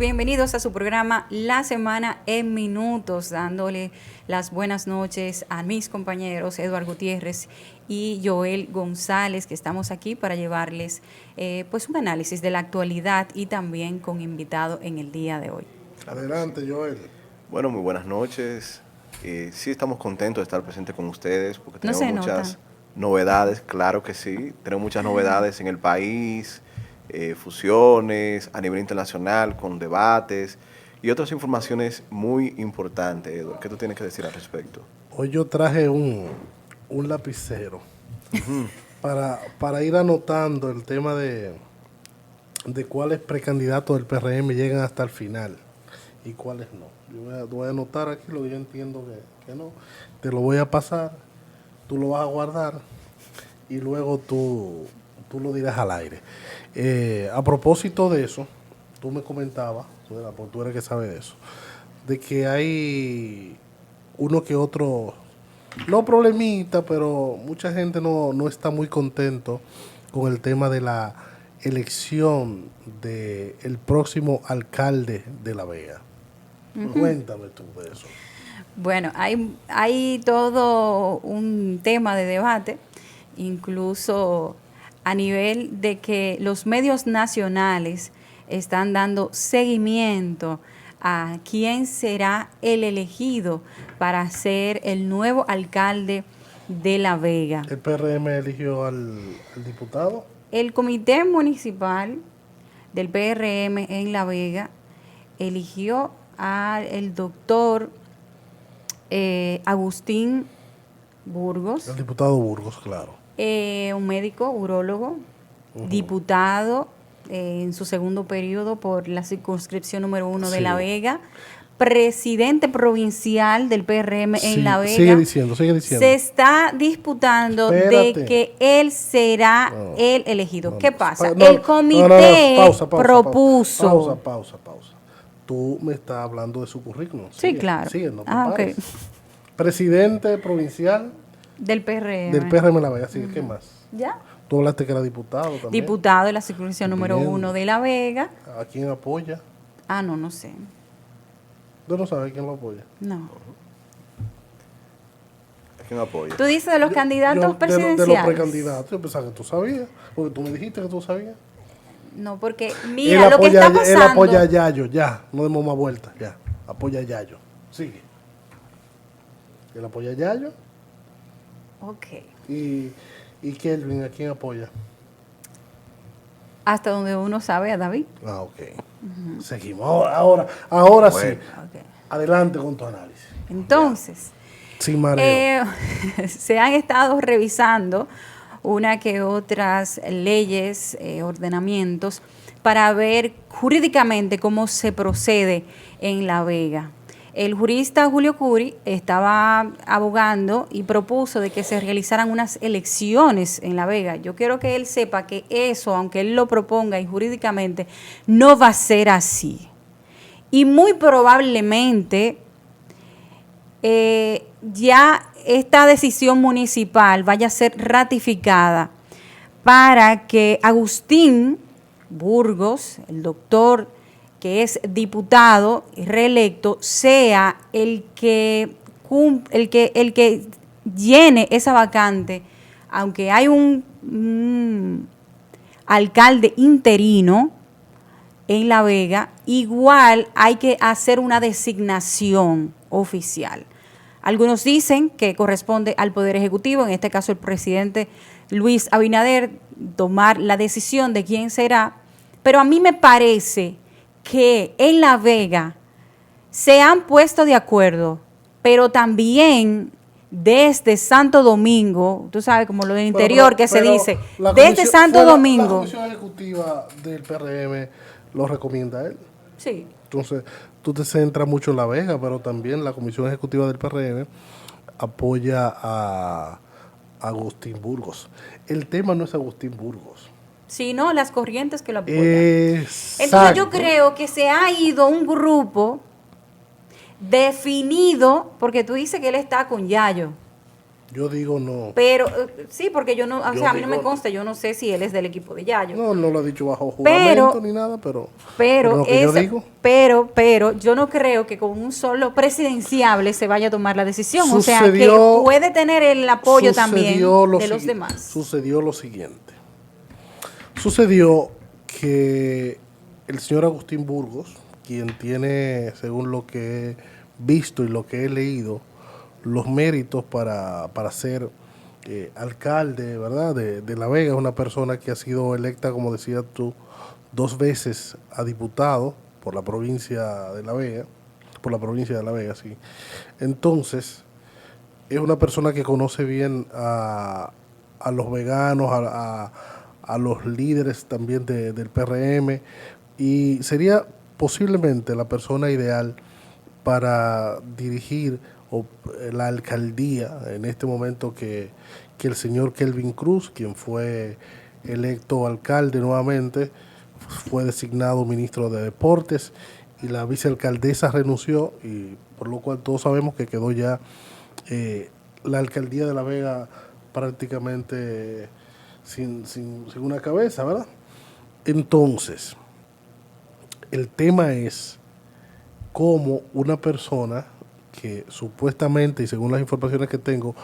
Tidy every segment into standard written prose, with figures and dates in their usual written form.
bienvenidos a su programa La Semana en Minutos, dándole las buenas noches a mis compañeros Eduardo Gutiérrez y Joel González, que estamos aquí para llevarles pues un análisis de la actualidad y también con invitado en el día de hoy. Adelante, Joel. Bueno, muy buenas noches. Sí estamos contentos de estar presentes con ustedes porque tenemos muchas novedades, claro que sí. Tenemos muchas novedades en el país, fusiones a nivel internacional con debates y otras informaciones muy importantes. Eduardo, ¿qué tú tienes que decir al respecto? Hoy yo traje un lapicero para ir anotando el tema de cuáles precandidatos del PRM llegan hasta el final y cuáles no. Yo voy a anotar aquí lo que yo entiendo que no. Te lo voy a pasar, tú lo vas a guardar y luego tú lo dirás al aire. A propósito de eso, tú me comentabas, porque tú eres que sabe de eso, de que hay uno que otro, no problemita, pero mucha gente no está muy contento con el tema de la elección del próximo alcalde de La Vega. Cuéntame tú de eso. Bueno, hay todo un tema de debate, incluso a nivel de que los medios nacionales están dando seguimiento a quién será el elegido para ser el nuevo alcalde de La Vega. ¿El PRM eligió al diputado? El comité municipal del PRM en La Vega eligió al doctor Agustín Burgos. El diputado Burgos, claro. Un médico, urólogo, diputado en su segundo periodo por la circunscripción número 1 de La Vega, presidente provincial del PRM en La Vega. Sigue diciendo. Se está disputando de que él será el elegido. ¿Qué pasa? El comité propuso. Pausa. Tú me estás hablando de su currículum. Sí, claro. Sigue, no te pares. Okay. Presidente provincial del PRM. Del PRM La Vega. Así que, ¿qué más? ¿Ya? Tú hablaste que era diputado también. Diputado de la circunscripción número 1 de La Vega. ¿A quién apoya? No sé. ¿Tú no sabes quién lo apoya? No. ¿A quién apoya? Tú dices de los candidatos presidenciales. De los precandidatos. Yo pensaba que tú sabías. Porque tú me dijiste que tú sabías. No, porque mira lo que está pasando. Él apoya a Yayo, ya. No demos más vueltas, ya. Apoya a Yayo. Sigue. Él apoya a Yayo. Ok. ¿Y Kelvin a quién apoya? Hasta donde uno sabe, a David. Ok. Seguimos. Ahora sí. Okay. Adelante con tu análisis. Entonces, sin mareo. Se han estado revisando una que otras leyes, ordenamientos, para ver jurídicamente cómo se procede en La Vega. El jurista Julio Curi estaba abogando y propuso de que se realizaran unas elecciones en La Vega. Yo quiero que él sepa que eso, aunque él lo proponga y jurídicamente, no va a ser así. Y muy probablemente ya esta decisión municipal vaya a ser ratificada para que Agustín Burgos, el doctor que es diputado reelecto, sea el que llene esa vacante, aunque hay un alcalde interino en La Vega, igual hay que hacer una designación oficial. Algunos dicen que corresponde al Poder Ejecutivo, en este caso el presidente Luis Abinader, tomar la decisión de quién será, pero a mí me parece que en La Vega se han puesto de acuerdo, pero también desde Santo Domingo, tú sabes, como lo del interior que se dice, desde Santo Domingo. La Comisión Ejecutiva del PRM lo recomienda a él. Sí. Entonces, tú te centras mucho en La Vega, pero también la Comisión Ejecutiva del PRM apoya a Agustín Burgos. El tema no es Agustín Burgos, sino las corrientes que lo apoyan. Exacto. Entonces yo creo que se ha ido un grupo definido, porque tú dices que él está con Yayo. Yo digo no. Pero, sí, porque yo no, o Yo sea, a mí no me digo consta, yo no sé si él es del equipo de Yayo. No, no lo ha dicho bajo juramento ni nada, pero lo que yo digo. Pero yo no creo que con un solo presidenciable se vaya a tomar la decisión. O sea, que puede tener el apoyo también de los demás. Sucedió lo siguiente. Sucedió que el señor Agustín Burgos, quien tiene, según lo que he visto y lo que he leído, los méritos para ser alcalde, ¿verdad?, de La Vega, es una persona que ha sido electa, como decías tú, 2 veces a diputado por la provincia de La Vega, sí. Entonces, es una persona que conoce bien a los veganos, a los líderes también del PRM, y sería posiblemente la persona ideal para dirigir la alcaldía en este momento que el señor Kelvin Cruz, quien fue electo alcalde nuevamente, fue designado ministro de Deportes y la vicealcaldesa renunció, y por lo cual todos sabemos que quedó ya la alcaldía de La Vega prácticamente sin una cabeza, ¿verdad? Entonces, el tema es cómo una persona que supuestamente, y según las informaciones que tengo,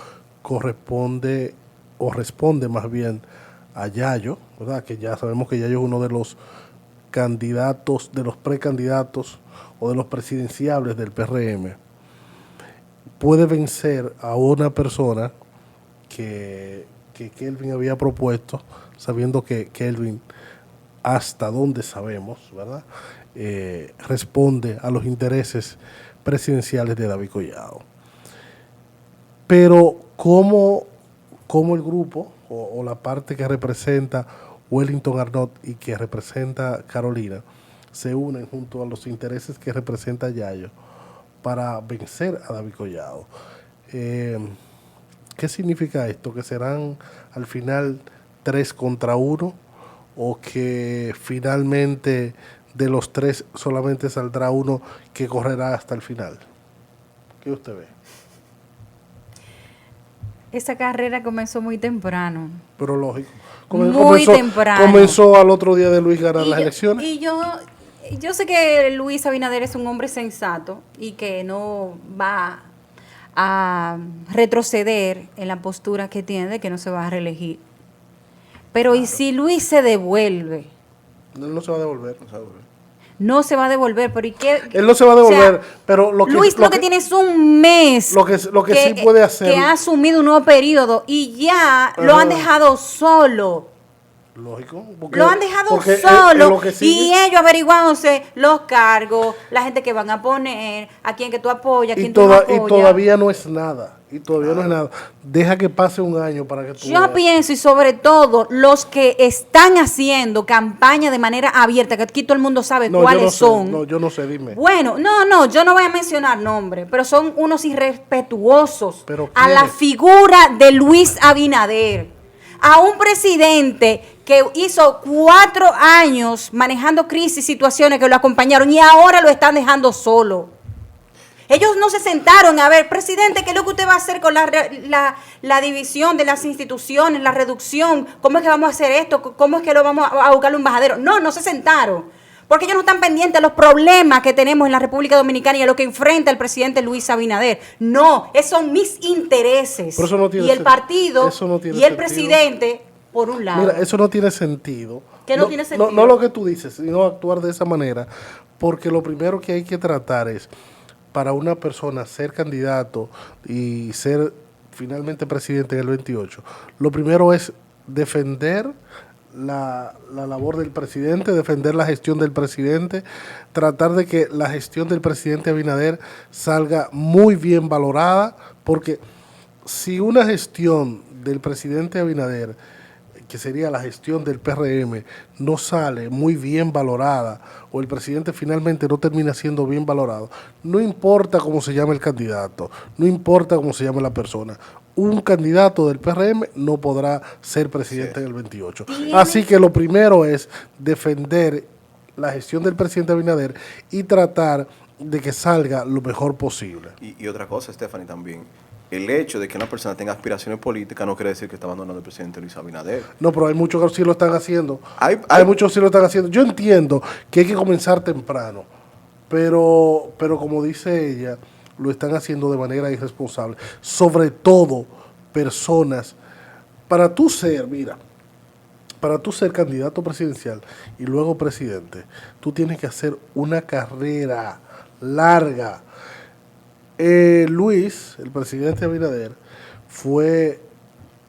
corresponde o responde más bien a Yayo, ¿verdad?, que ya sabemos que Yayo es uno de los candidatos, de los precandidatos o de los presidenciables del PRM, puede vencer a una persona que Kelvin había propuesto, sabiendo que Kelvin, hasta donde sabemos, ¿verdad?, responde a los intereses presidenciales de David Collado. Pero ¿cómo el grupo o la parte que representa Wellington Arnott y que representa Carolina se unen junto a los intereses que representa Yayo para vencer a David Collado? ¿Qué significa esto? ¿Que serán al final 3 contra 1 o que finalmente de los 3 solamente saldrá uno que correrá hasta el final? ¿Qué usted ve? Esa carrera comenzó muy temprano. Pero lógico. Muy temprano. Comenzó al otro día de Luis ganar las elecciones. Y yo sé que Luis Abinader es un hombre sensato y que no va a retroceder en la postura que tiene de que no se va a reelegir. Pero claro. ¿Y si Luis se devuelve? No se va a devolver. No se va a devolver, pero ¿y qué? Él no se va a devolver, pero Luis lo que tiene es un mes. Lo que sí puede hacer. Que ha asumido un nuevo periodo y ya lo han dejado solo. Lógico. Lo han dejado solo y ellos averiguándose los cargos, la gente que van a poner, a quién que tú apoyas, a quién tú no apoyas. Y todavía no es nada. Deja que pase un año para que tú Yo pienso, y sobre todo los que están haciendo campaña de manera abierta, que aquí todo el mundo sabe cuáles son. No, yo no sé, dime. Bueno, yo no voy a mencionar nombres, pero son unos irrespetuosos a la figura de Luis Abinader, a un presidente que hizo 4 años manejando crisis, situaciones que lo acompañaron y ahora lo están dejando solo. Ellos no se sentaron a ver, presidente, ¿qué es lo que usted va a hacer con la división de las instituciones, la reducción? ¿Cómo es que vamos a hacer esto? ¿Cómo es que lo vamos a buscar un embajadero? No se sentaron, porque ellos no están pendientes de los problemas que tenemos en la República Dominicana y a lo que enfrenta el presidente Luis Abinader. No, esos son mis intereses. Pero eso no tiene y el partido y el presidente, por un lado. Mira, eso no tiene sentido. ¿Qué no tiene sentido? No lo que tú dices, sino actuar de esa manera, porque lo primero que hay que tratar es, para una persona ser candidato y ser finalmente presidente en el 28, lo primero es defender la labor del presidente, defender la gestión del presidente, tratar de que la gestión del presidente Abinader salga muy bien valorada, porque si una gestión del presidente Abinader, que sería la gestión del PRM, no sale muy bien valorada, o el presidente finalmente no termina siendo bien valorado, no importa cómo se llame el candidato, no importa cómo se llame la persona, un candidato del PRM no podrá ser presidente en el 28. Así que lo primero es defender la gestión del presidente Abinader y tratar de que salga lo mejor posible. Y otra cosa, Stephanie, también, el hecho de que una persona tenga aspiraciones políticas no quiere decir que está abandonando al presidente Luis Abinader. No, pero hay muchos que sí lo están haciendo. Hay muchos que sí lo están haciendo. Yo entiendo que hay que comenzar temprano, pero como dice ella, lo están haciendo de manera irresponsable. Sobre todo personas, para tú ser candidato presidencial y luego presidente, tú tienes que hacer una carrera larga. Luis, el presidente Abinader, fue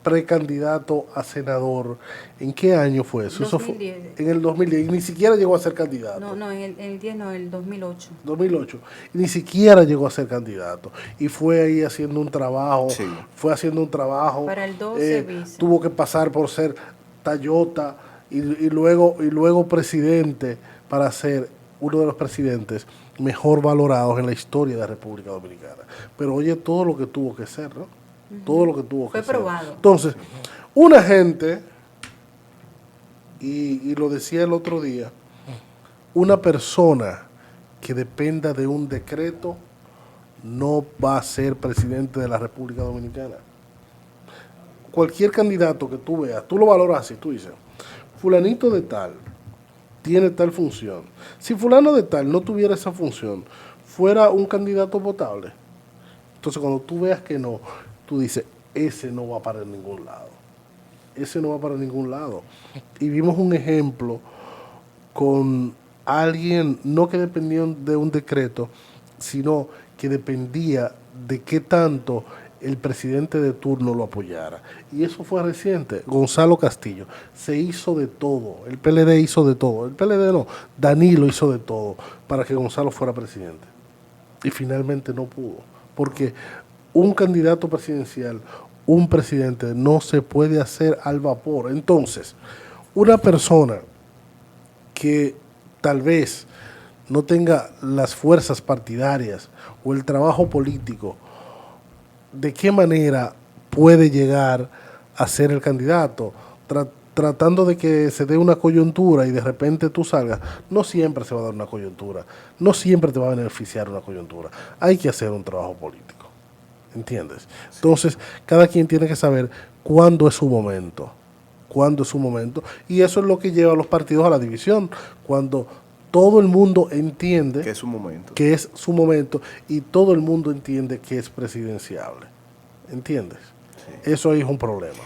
precandidato a senador. ¿En qué año fue eso? 2010. Eso fue en el 2010. Y ni siquiera llegó a ser candidato. No, en el 10 no, el 2008. 2008. Y ni siquiera llegó a ser candidato. Y fue ahí haciendo un trabajo. Sí. Fue haciendo un trabajo. Para el 12 vice. Tuvo que pasar por ser Tayota y luego presidente para ser uno de los presidentes mejor valorados en la historia de la República Dominicana. Pero oye, todo lo que tuvo que ser, ¿no? Todo lo que tuvo que ser. Fue probado. Entonces, una gente, y lo decía el otro día, una persona que dependa de un decreto no va a ser presidente de la República Dominicana. Cualquier candidato que tú veas, tú lo valoras así, tú dices, fulanito de tal tiene tal función. Si fulano de tal no tuviera esa función, fuera un candidato votable. Entonces cuando tú veas que no, tú dices, ese no va para ningún lado. Ese no va para ningún lado. Y vimos un ejemplo con alguien, no que dependía de un decreto, sino que dependía de qué tanto el presidente de turno lo apoyara. Y eso fue reciente. Gonzalo Castillo se hizo de todo. El PLD hizo de todo. El PLD no, Danilo hizo de todo para que Gonzalo fuera presidente. Y finalmente no pudo. Porque un candidato presidencial, un presidente, no se puede hacer al vapor. Entonces, una persona que tal vez no tenga las fuerzas partidarias o el trabajo político, ¿de qué manera puede llegar a ser el candidato? Tratando de que se dé una coyuntura y de repente tú salgas. No siempre se va a dar una coyuntura. No siempre te va a beneficiar una coyuntura. Hay que hacer un trabajo político. ¿Entiendes? Entonces, cada quien tiene que saber cuándo es su momento. Cuándo es su momento. Y eso es lo que lleva a los partidos a la división. Cuando todo el mundo entiende que es su momento. Que es su momento y todo el mundo entiende que es presidenciable. ¿Entiendes? Sí. Eso ahí es un problema.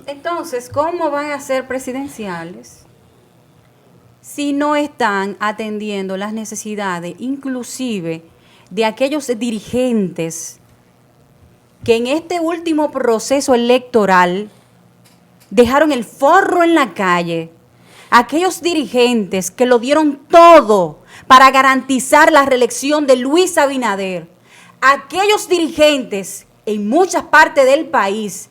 Entonces, ¿cómo van a ser presidenciales si no están atendiendo las necesidades, inclusive de aquellos dirigentes que en este último proceso electoral dejaron el forro en la calle? Aquellos dirigentes que lo dieron todo para garantizar la reelección de Luis Abinader, aquellos dirigentes en muchas partes del país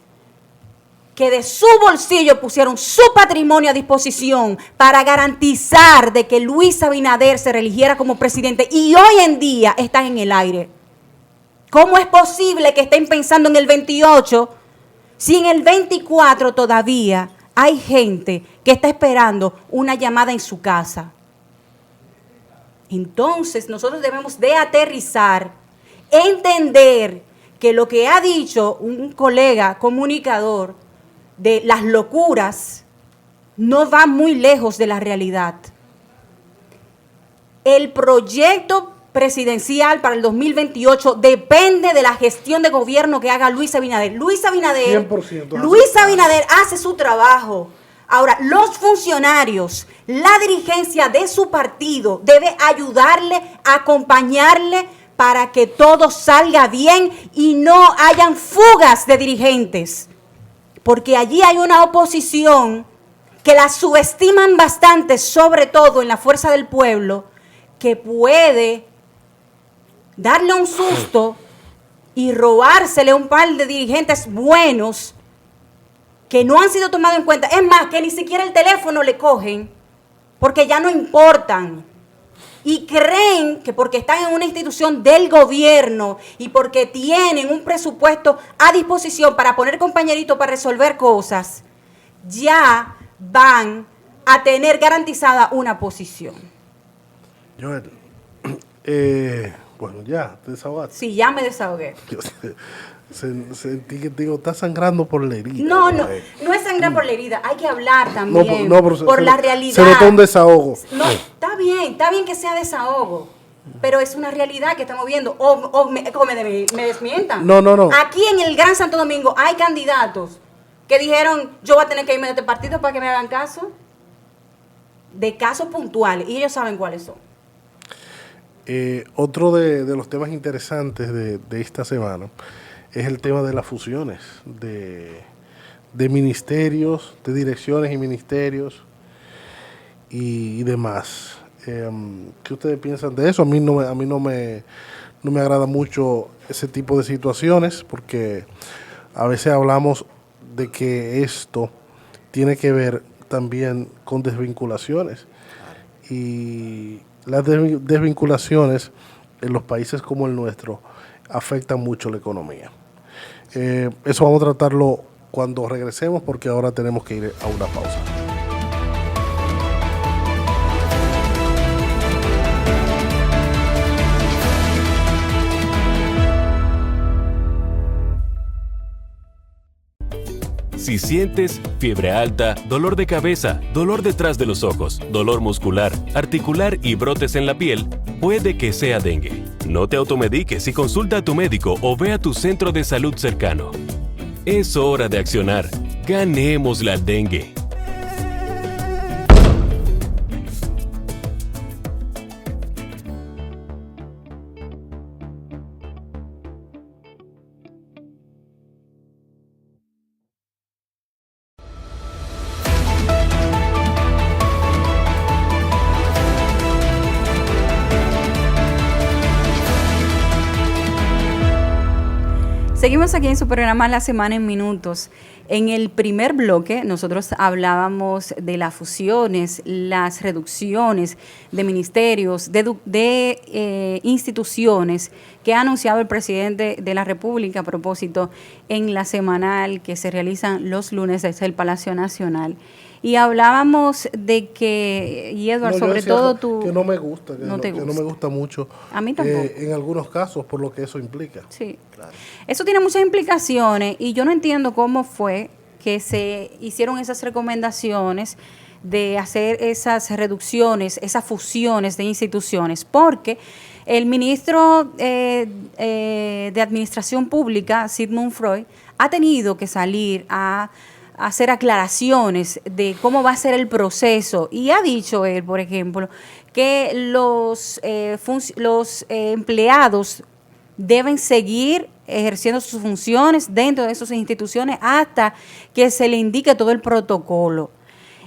que de su bolsillo pusieron su patrimonio a disposición para garantizar de que Luis Abinader se reeligiera como presidente y hoy en día están en el aire. ¿Cómo es posible que estén pensando en el 28 si en el 24 todavía hay gente que está esperando una llamada en su casa? Entonces, nosotros debemos de aterrizar, entender que lo que ha dicho un colega comunicador de las locuras no va muy lejos de la realidad. El proyecto presidencial para el 2028 depende de la gestión de gobierno que haga Luis Abinader. Luis Abinader hace su trabajo. Ahora, los funcionarios, la dirigencia de su partido debe ayudarle, acompañarle para que todo salga bien y no hayan fugas de dirigentes. Porque allí hay una oposición que la subestiman bastante, sobre todo en la fuerza del pueblo, que puede darle un susto y robársele un par de dirigentes buenos que no han sido tomados en cuenta. Es más, que ni siquiera el teléfono le cogen porque ya no importan. Y creen que porque están en una institución del gobierno y porque tienen un presupuesto a disposición para poner compañeritos para resolver cosas, ya van a tener garantizada una posición. Joel, bueno, ya, te desahogaste. Sí, ya me desahogué. Sentí que digo, está sangrando por la herida. No es sangrar por la herida. Hay que hablar también por la realidad. Se notó un desahogo. No, está bien que sea desahogo. Pero es una realidad que estamos viendo. O me desmientan. No. Aquí en el Gran Santo Domingo hay candidatos que dijeron, yo voy a tener que irme de este partido para que me hagan caso. De casos puntuales. Y ellos saben cuáles son. Otro de los temas interesantes de esta semana es el tema de las fusiones de ministerios, de direcciones y ministerios y demás. ¿Qué ustedes piensan de eso? A mí no me agrada mucho ese tipo de situaciones, porque a veces hablamos de que esto tiene que ver también con desvinculaciones, y las desvinculaciones en los países como el nuestro afectan mucho la economía. Eso vamos a tratarlo cuando regresemos, porque ahora tenemos que ir a una pausa. Si sientes fiebre alta, dolor de cabeza, dolor detrás de los ojos, dolor muscular, articular y brotes en la piel, puede que sea dengue. No te automediques y consulta a tu médico o ve a tu centro de salud cercano. Es hora de accionar. Ganemos la dengue. Seguimos aquí en su programa La Semana en Minutos. En el primer bloque nosotros hablábamos de las fusiones, las reducciones de ministerios, de instituciones que ha anunciado el presidente de la República a propósito en la semanal que se realizan los lunes desde el Palacio Nacional. Y hablábamos de que, y Edward, sobre todo tú... Que no me gusta, que no me gusta mucho. A mí tampoco. En algunos casos, por lo que eso implica. Sí. Claro. Eso tiene muchas implicaciones y yo no entiendo cómo fue que se hicieron esas recomendaciones de hacer esas reducciones, esas fusiones de instituciones, porque el ministro de Administración Pública, Sigmund Freud, ha tenido que salir a hacer aclaraciones de cómo va a ser el proceso, y ha dicho él, por ejemplo, que los empleados deben seguir ejerciendo sus funciones dentro de esas instituciones hasta que se le indique todo el protocolo.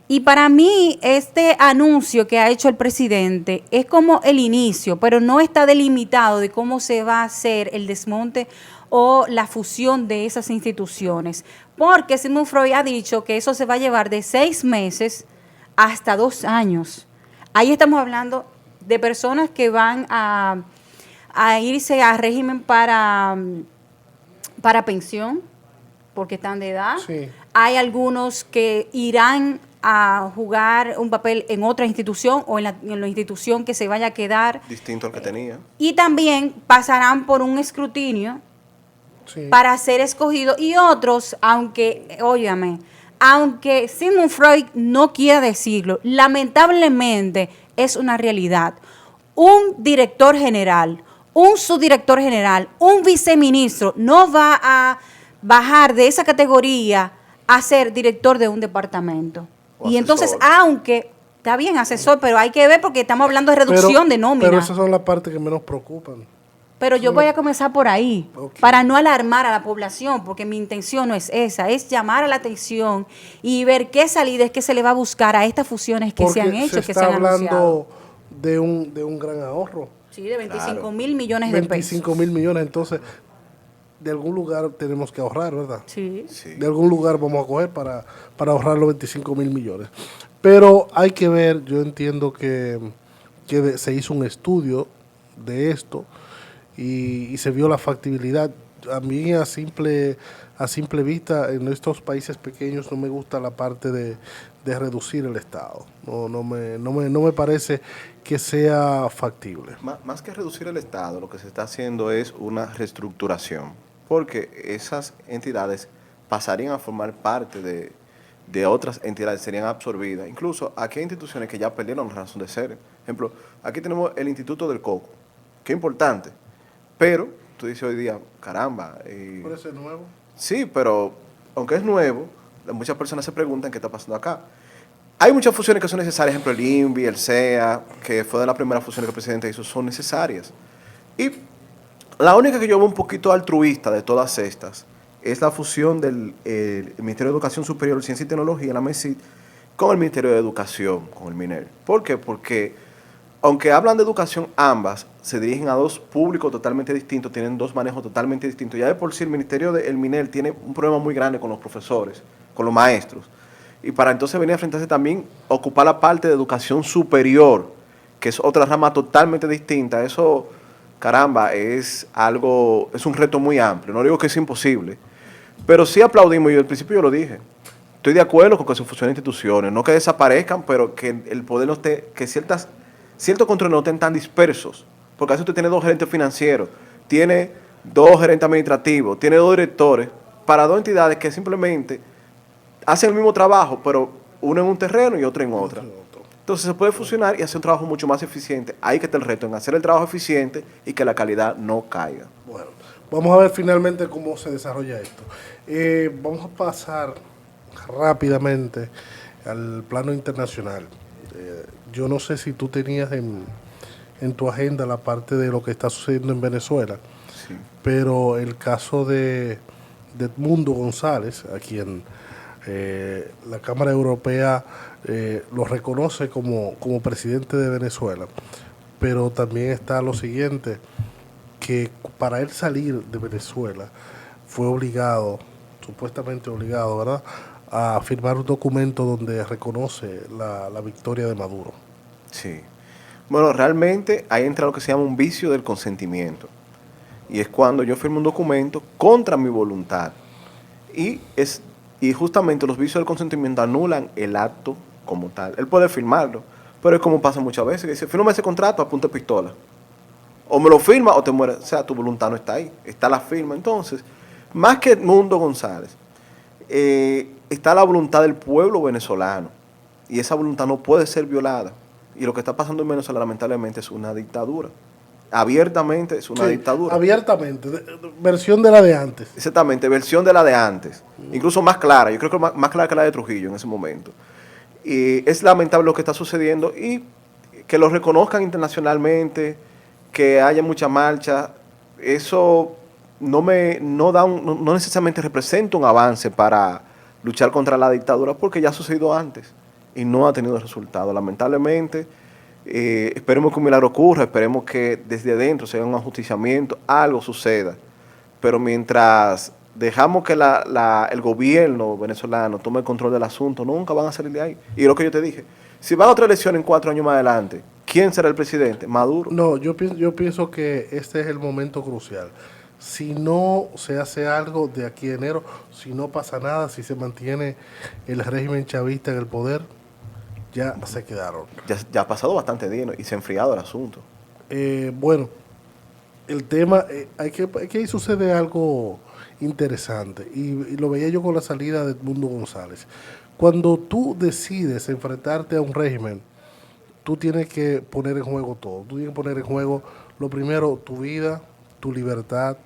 Y para mí este anuncio que ha hecho el presidente es como el inicio, pero no está delimitado de cómo se va a hacer el desmonte o la fusión de esas instituciones. Porque Sigmund Freud ha dicho que eso se va a llevar de 6 meses hasta 2 años. Ahí estamos hablando de personas que van a irse a régimen para pensión, porque están de edad. Sí. Hay algunos que irán a jugar un papel en otra institución o en la institución que se vaya a quedar. Distinto al que tenía. Y también pasarán por un escrutinio. Sí. Para ser escogido, y otros, aunque Sigmund Freud no quiera decirlo, lamentablemente es una realidad. Un director general, un subdirector general, un viceministro no va a bajar de esa categoría a ser director de un departamento. Y entonces, aunque está bien asesor, pero hay que ver, porque estamos hablando de reducción de nómina. Pero esas son las partes que menos preocupan. Pero yo voy a comenzar por ahí, para no alarmar a la población, porque mi intención no es esa, es llamar a la atención y ver qué salida es que se le va a buscar a estas fusiones que se han hecho, que se han anunciado. De un gran ahorro. Sí, de 25,000 millones de pesos. 25,000 millones, entonces, de algún lugar tenemos que ahorrar, ¿verdad? Sí. De algún lugar vamos a coger para ahorrar los 25,000 millones. Pero hay que ver, yo entiendo que se hizo un estudio de esto, y se vio la factibilidad. A mí a simple vista, en estos países pequeños no me gusta la parte de reducir el Estado. No me parece que sea factible. Más que reducir el Estado, lo que se está haciendo es una reestructuración. porque esas entidades pasarían a formar parte de otras entidades, serían absorbidas. Incluso aquí hay instituciones que ya perdieron la razón de ser. Por ejemplo, aquí tenemos el Instituto del Coco, que es importante, pero tú dices hoy día, caramba. ¿Por eso es nuevo? Sí, pero aunque es nuevo, muchas personas se preguntan qué está pasando acá. Hay muchas fusiones que son necesarias, por ejemplo, el INVI, el SEA, que fue de las primeras fusiones que el presidente hizo, son necesarias. Y la única que yo veo un poquito altruista de todas estas es la fusión del Ministerio de Educación Superior, Ciencia y Tecnología, la MESIT, con el Ministerio de Educación, con el MINER. ¿Por qué? Porque aunque hablan de educación, ambas se dirigen a dos públicos totalmente distintos, tienen dos manejos totalmente distintos. Ya de por sí el Ministerio del MINER tiene un problema muy grande con los profesores, con los maestros. Y para entonces venir a enfrentarse también, ocupar la parte de educación superior, que es otra rama totalmente distinta. Eso, caramba, es un reto muy amplio. No digo que es imposible, pero sí aplaudimos, y al principio yo lo dije. Estoy de acuerdo con que se fusionen instituciones, no que desaparezcan, pero que el poder no esté, que ciertos controles no estén tan dispersos. Porque a veces usted tiene 2 gerentes financieros, tiene 2 gerentes administrativos, tiene 2 directores, para 2 entidades que simplemente hacen el mismo trabajo, pero uno en un terreno y otro en otra. Entonces se puede fusionar y hacer un trabajo mucho más eficiente. Ahí que está el reto, en hacer el trabajo eficiente y que la calidad no caiga. Bueno, vamos a ver finalmente cómo se desarrolla esto. Vamos a pasar rápidamente al plano internacional. Yo no sé si tú tenías en tu agenda la parte de lo que está sucediendo en Venezuela, Sí. pero el caso de Edmundo González, a quien la Cámara Europea lo reconoce como presidente de Venezuela, pero también está lo siguiente, que para él salir de Venezuela fue obligado, supuestamente obligado, ¿verdad?, a firmar un documento donde reconoce la victoria de Maduro. Sí. Bueno, realmente ahí entra lo que se llama un vicio del consentimiento. Y es cuando yo firmo un documento contra mi voluntad. Y justamente los vicios del consentimiento anulan el acto como tal. Él puede firmarlo, pero es como pasa muchas veces, que dice, fírmame ese contrato a punta de pistola. O me lo firma o te mueres. O sea, tu voluntad no está ahí, está la firma. Entonces, más que Edmundo González, está la voluntad del pueblo venezolano. Y esa voluntad no puede ser violada. Y lo que está pasando en Venezuela, lamentablemente, es una dictadura. Abiertamente es una dictadura. Abiertamente, versión de la de antes. Exactamente, versión de la de antes. Incluso más clara, yo creo que más clara que la de Trujillo en ese momento. Y es lamentable lo que está sucediendo y que lo reconozcan internacionalmente, que haya mucha marcha. Eso no necesariamente representa un avance para luchar contra la dictadura, porque ya ha sucedido antes y no ha tenido resultado. Lamentablemente, esperemos que un milagro ocurra, esperemos que desde adentro se haga un ajusticiamiento, algo suceda. Pero mientras dejamos que el gobierno venezolano tome el control del asunto, nunca van a salir de ahí. Y lo que yo te dije, si van a otra elección en 4 años más adelante, ¿quién será el presidente? ¿Maduro? No, yo pienso que este es el momento crucial. Si no se hace algo de aquí a enero, si no pasa nada, si se mantiene el régimen chavista en el poder, ya se quedaron. Ya ha pasado bastante días y se ha enfriado el asunto. Bueno, el tema, aquí sucede algo interesante y lo veía yo con la salida de Edmundo González. Cuando tú decides enfrentarte a un régimen, tú tienes que poner en juego todo. Tú tienes que poner en juego, lo primero, tu vida, tu libertad,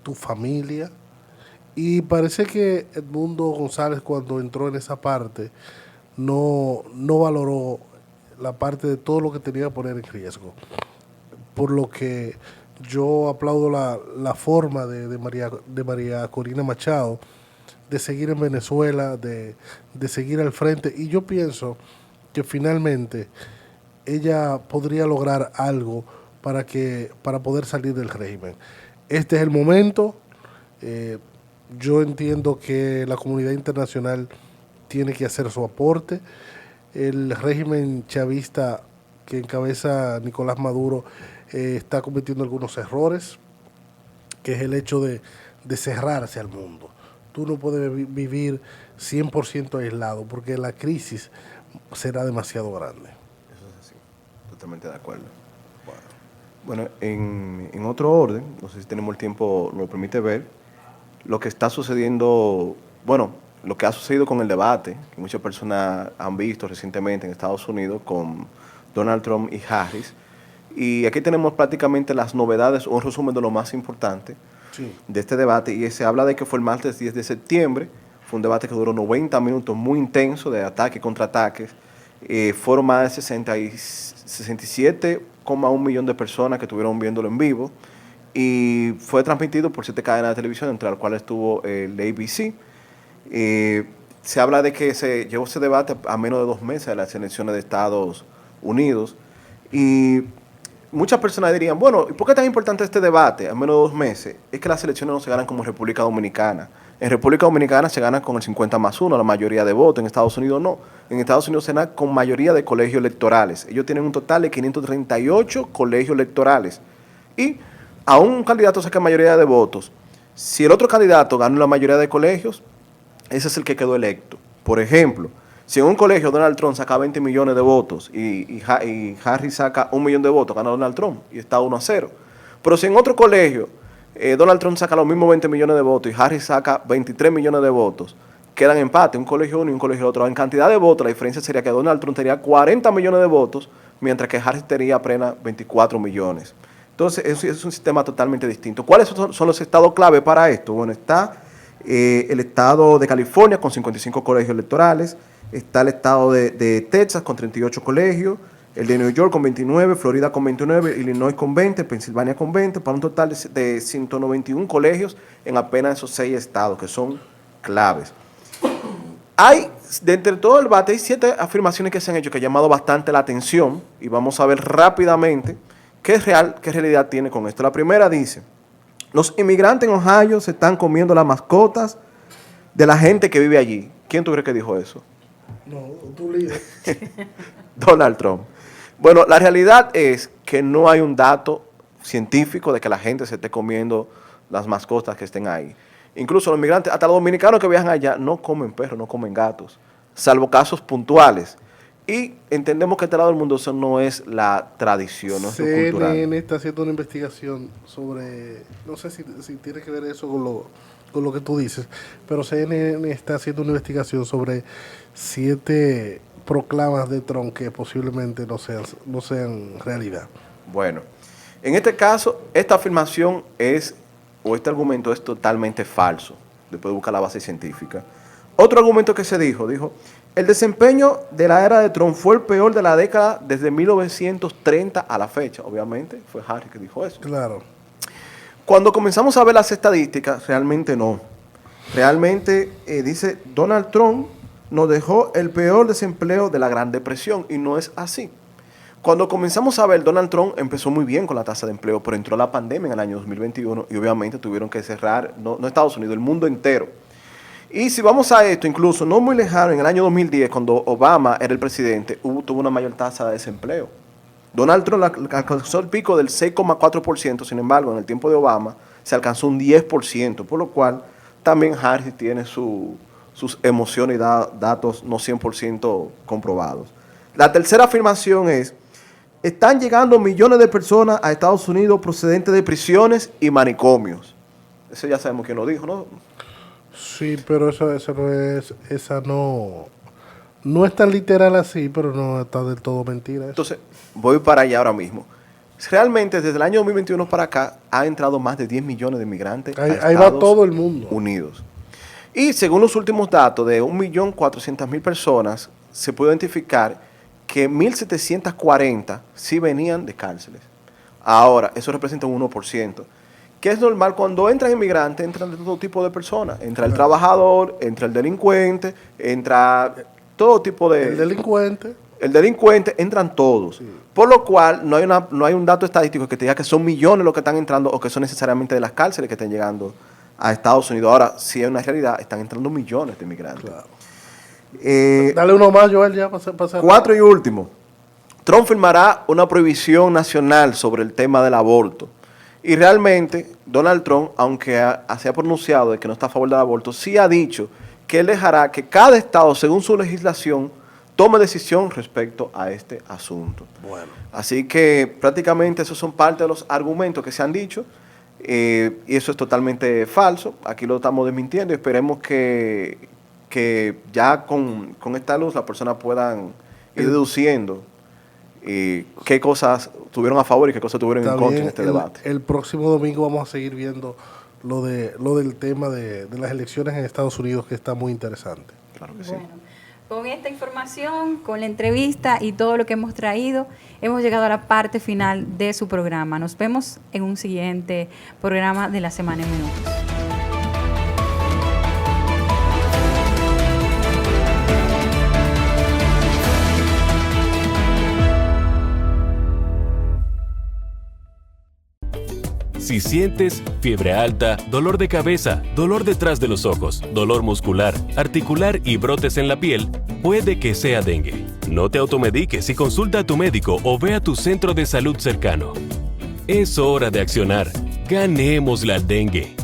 tu familia. Y parece que Edmundo González, cuando entró en esa parte, no valoró la parte de todo lo que tenía que poner en riesgo. Por lo que yo aplaudo la forma de María Corina Machado de seguir en Venezuela, de seguir al frente. Y yo pienso que finalmente ella podría lograr algo para poder salir del régimen. Este es el momento. Yo entiendo que la comunidad internacional tiene que hacer su aporte. El régimen chavista que encabeza Nicolás Maduro está cometiendo algunos errores, que es el hecho de cerrarse al mundo. Tú no puedes vivir 100% aislado, porque la crisis será demasiado grande. Eso es así, totalmente de acuerdo. Bueno, en otro orden, no sé si tenemos el tiempo, lo permite ver, lo que está sucediendo, bueno, lo que ha sucedido con el debate, que muchas personas han visto recientemente en Estados Unidos con Donald Trump y Harris. Y aquí tenemos prácticamente las novedades, un resumen de lo más importante de este debate. Y se habla de que fue el martes 10 de septiembre. Fue un debate que duró 90 minutos, muy intenso, de ataques y contraataques. Fueron más de 67,1 millones de personas que estuvieron viéndolo en vivo. Y fue transmitido por 7 cadenas de televisión, entre las cuales estuvo el ABC. Se habla de que se llevó ese debate a menos de 2 meses de las elecciones de Estados Unidos. Y muchas personas dirían, bueno, ¿y por qué es tan importante este debate a menos de 2 meses? Es que las elecciones no se ganan como en República Dominicana. En República Dominicana se gana con el 50+1, la mayoría de votos. En Estados Unidos no. En Estados Unidos se gana con mayoría de colegios electorales. Ellos tienen un total de 538 colegios electorales. Y a un candidato saca mayoría de votos. Si el otro candidato gana la mayoría de colegios, ese es el que quedó electo. Por ejemplo, si en un colegio Donald Trump saca 20 millones de votos y Harris saca 1 millón de votos, gana Donald Trump y está 1-0. Pero si en otro colegio Donald Trump saca los mismos 20 millones de votos y Harris saca 23 millones de votos, quedan empate, un colegio uno y un colegio otro. En cantidad de votos, la diferencia sería que Donald Trump tendría 40 millones de votos, mientras que Harris tendría apenas 24 millones. Entonces, es un sistema totalmente distinto. ¿Cuáles son los estados clave para esto? Bueno, está el estado de California con 55 colegios electorales, está el estado de Texas con 38 colegios, el de New York con 29, Florida con 29, Illinois con 20, Pensilvania con 20, para un total de 191 colegios en apenas esos 6 estados que son claves. Hay, de entre todo el debate, hay 7 afirmaciones que se han hecho que han llamado bastante la atención y vamos a ver rápidamente qué realidad tiene con esto. La primera dice: los inmigrantes en Ohio se están comiendo las mascotas de la gente que vive allí. ¿Quién tú crees que dijo eso? No, tú líder. Donald Trump. Bueno, la realidad es que no hay un dato científico de que la gente se esté comiendo las mascotas que estén ahí. Incluso los inmigrantes, hasta los dominicanos que viajan allá, no comen perros, no comen gatos, salvo casos puntuales. Y entendemos que este lado del mundo eso no es la tradición, no es lo cultural. CNN está haciendo una investigación sobre, no sé si tiene que ver eso con lo que tú dices, pero CNN está haciendo una investigación sobre 7 proclamas de Trump que posiblemente no sean realidad. Bueno, en este caso, esta afirmación este argumento es totalmente falso. Después de buscar la base científica. Otro argumento que se dijo, el desempeño de la era de Trump fue el peor de la década desde 1930 a la fecha. Obviamente, fue Harris que dijo eso. Claro. Cuando comenzamos a ver las estadísticas, realmente no. Realmente, dice, Donald Trump nos dejó el peor desempleo de la Gran Depresión, y no es así. Cuando comenzamos a ver, Donald Trump empezó muy bien con la tasa de empleo, pero entró la pandemia en el año 2021 y obviamente tuvieron que cerrar, no Estados Unidos, el mundo entero. Y si vamos a esto, incluso no muy lejano, en el año 2010, cuando Obama era el presidente, tuvo una mayor tasa de desempleo. Donald Trump alcanzó el pico del 6,4%, sin embargo, en el tiempo de Obama se alcanzó un 10%, por lo cual también Harris tiene sus emociones y datos no 100% comprobados. La tercera afirmación es: están llegando millones de personas a Estados Unidos procedentes de prisiones y manicomios. Eso ya sabemos quién lo dijo, ¿no? Sí, pero no es tan literal así, pero no está del todo mentira. Eso. Entonces, voy para allá ahora mismo. Realmente, desde el año 2021 para acá, ha entrado más de 10 millones de inmigrantes a ahí va todo el mundo. Unidos. Y según los últimos datos de 1.400.000 personas, se puede identificar que 1.740 sí venían de cárceles. Ahora, eso representa un 1%. Que es normal, cuando entran inmigrantes, entran de todo tipo de personas. Entra el trabajador, entra el delincuente, entra todo tipo de... El delincuente, entran todos. Sí. Por lo cual, no hay un dato estadístico que te diga que son millones los que están entrando o que son necesariamente de las cárceles que están llegando a Estados Unidos. Ahora, sí hay una realidad, están entrando millones de inmigrantes. Claro. Dale uno más, Joel, ya para pasar. 4 y último. Trump firmará una prohibición nacional sobre el tema del aborto. Y realmente, Donald Trump, aunque se ha pronunciado de que no está a favor del aborto, sí ha dicho que él dejará que cada estado, según su legislación, tome decisión respecto a este asunto. Bueno. Así que prácticamente esos son parte de los argumentos que se han dicho. Y eso es totalmente falso. Aquí lo estamos desmintiendo y esperemos que ya con esta luz las personas puedan ir deduciendo qué cosas tuvieron a favor y qué cosas tuvieron en contra en este debate. El próximo domingo vamos a seguir viendo lo del tema de las elecciones en Estados Unidos, que está muy interesante. Claro que sí. Bueno, con esta información, con la entrevista y todo lo que hemos traído, hemos llegado a la parte final de su programa. Nos vemos en un siguiente programa de La Semana en Minutos. Si sientes fiebre alta, dolor de cabeza, dolor detrás de los ojos, dolor muscular, articular y brotes en la piel, puede que sea dengue. No te automediques y consulta a tu médico o ve a tu centro de salud cercano. Es hora de accionar. Ganemos la dengue.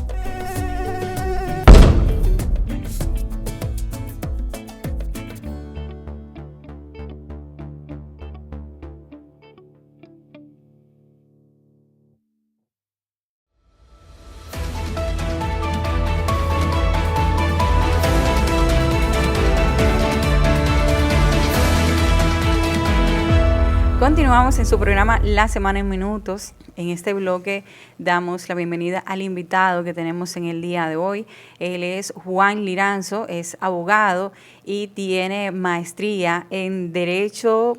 Continuamos en su programa La Semana en Minutos. En este bloque damos la bienvenida al invitado que tenemos en el día de hoy. Él es Juan Liranzo, es abogado y tiene maestría en Derecho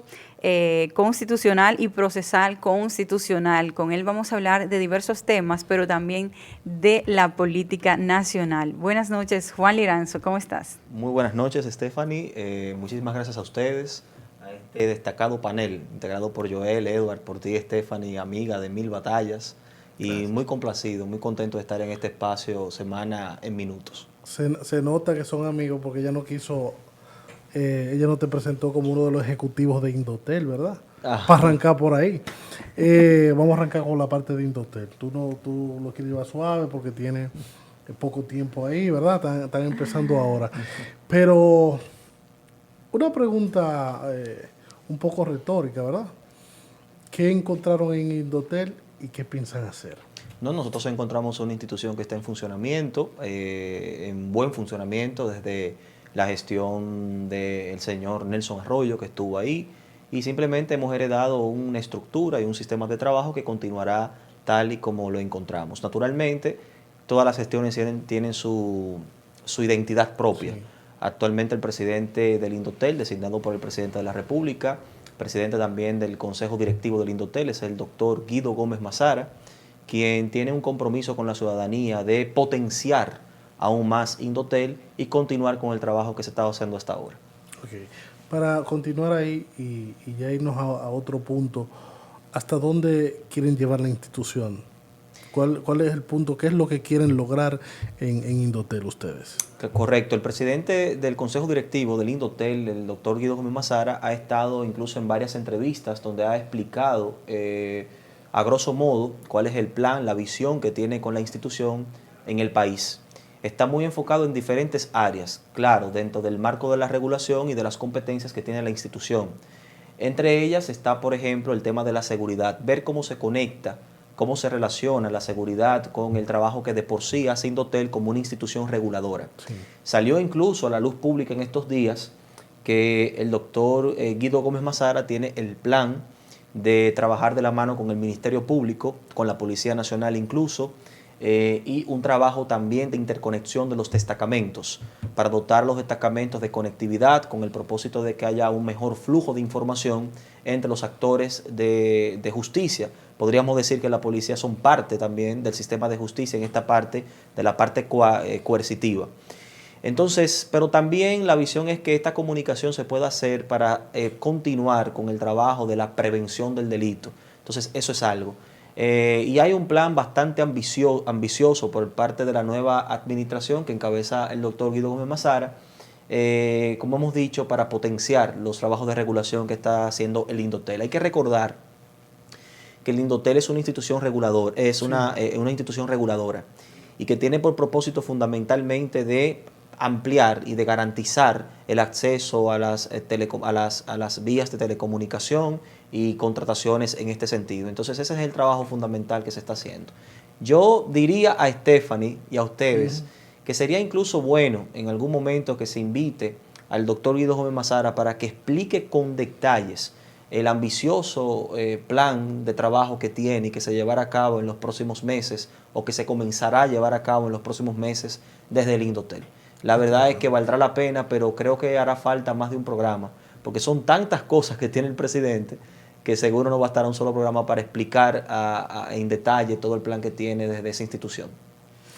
Constitucional y Procesal Constitucional. Con él vamos a hablar de diversos temas, pero también de la política nacional. Buenas noches, Juan Liranzo, ¿cómo estás? Muy buenas noches, Stephanie. Muchísimas gracias a ustedes. Este destacado panel integrado por Joel, Edward, por ti, Stephanie, amiga de mil batallas, y gracias. Muy complacido, muy contento de estar en este espacio Semana en Minutos. Se nota que son amigos porque ella no quiso, ella no te presentó como uno de los ejecutivos de Indotel, ¿verdad? Para arrancar por ahí. Vamos a arrancar con la parte de Indotel. Tú lo quieres llevar suave porque tiene poco tiempo ahí, ¿verdad? Están empezando ahora. Pero una pregunta un poco retórica, ¿verdad? ¿Qué encontraron en Indotel y qué piensan hacer? No, nosotros encontramos una institución que está en funcionamiento, en buen funcionamiento desde la gestión del señor Nelson Arroyo, que estuvo ahí, y simplemente hemos heredado una estructura y un sistema de trabajo que continuará tal y como lo encontramos. Naturalmente, todas las gestiones tienen su identidad propia. Sí. Actualmente el presidente del Indotel, designado por el presidente de la República, presidente también del Consejo Directivo del Indotel, es el doctor Guido Gómez Mazara, quien tiene un compromiso con la ciudadanía de potenciar aún más Indotel y continuar con el trabajo que se estaba haciendo hasta ahora. Okay. Para continuar ahí y ya irnos a otro punto, ¿hasta dónde quieren llevar la institución? ¿Cuál es el punto? ¿Qué es lo que quieren lograr en Indotel ustedes? Correcto. El presidente del Consejo Directivo del Indotel, el doctor Guido Gómez Mazara, ha estado incluso en varias entrevistas donde ha explicado a grosso modo cuál es el plan, la visión que tiene con la institución en el país. Está muy enfocado en diferentes áreas, claro, dentro del marco de la regulación y de las competencias que tiene la institución. Entre ellas está, por ejemplo, el tema de la seguridad, ver cómo se conecta, cómo se relaciona la seguridad con el trabajo que de por sí hace Indotel como una institución reguladora. Sí. Salió incluso a la luz pública en estos días que el doctor Guido Gómez Mazara tiene el plan de trabajar de la mano con el Ministerio Público, con la Policía Nacional incluso, y un trabajo también de interconexión de los destacamentos, para dotar los destacamentos de conectividad con el propósito de que haya un mejor flujo de información entre los actores de justicia. Podríamos decir que la policía son parte también del sistema de justicia en esta parte, de la parte coercitiva. Entonces, pero también la visión es que esta comunicación se pueda hacer para continuar con el trabajo de la prevención del delito. Entonces, eso es algo. Y hay un plan bastante ambicioso por parte de la nueva administración que encabeza el doctor Guido Gómez Mazara, como hemos dicho, para potenciar los trabajos de regulación que está haciendo el Indotel. Hay que recordar que el Indotel es una institución reguladora, una institución reguladora y que tiene por propósito fundamentalmente de ampliar y de garantizar el acceso a las vías de telecomunicación y contrataciones en este sentido. Entonces ese es el trabajo fundamental que se está haciendo. Yo diría a Stephanie y a ustedes que sería incluso bueno en algún momento que se invite al doctor Guido Gómez Mazara para que explique con detalles el ambicioso plan de trabajo que tiene y que se llevará a cabo en los próximos meses o que se comenzará a llevar a cabo en los próximos meses desde el Indotel. La verdad es que valdrá la pena, pero creo que hará falta más de un programa, porque son tantas cosas que tiene el presidente que seguro no bastará un solo programa para explicar en detalle todo el plan que tiene desde esa institución.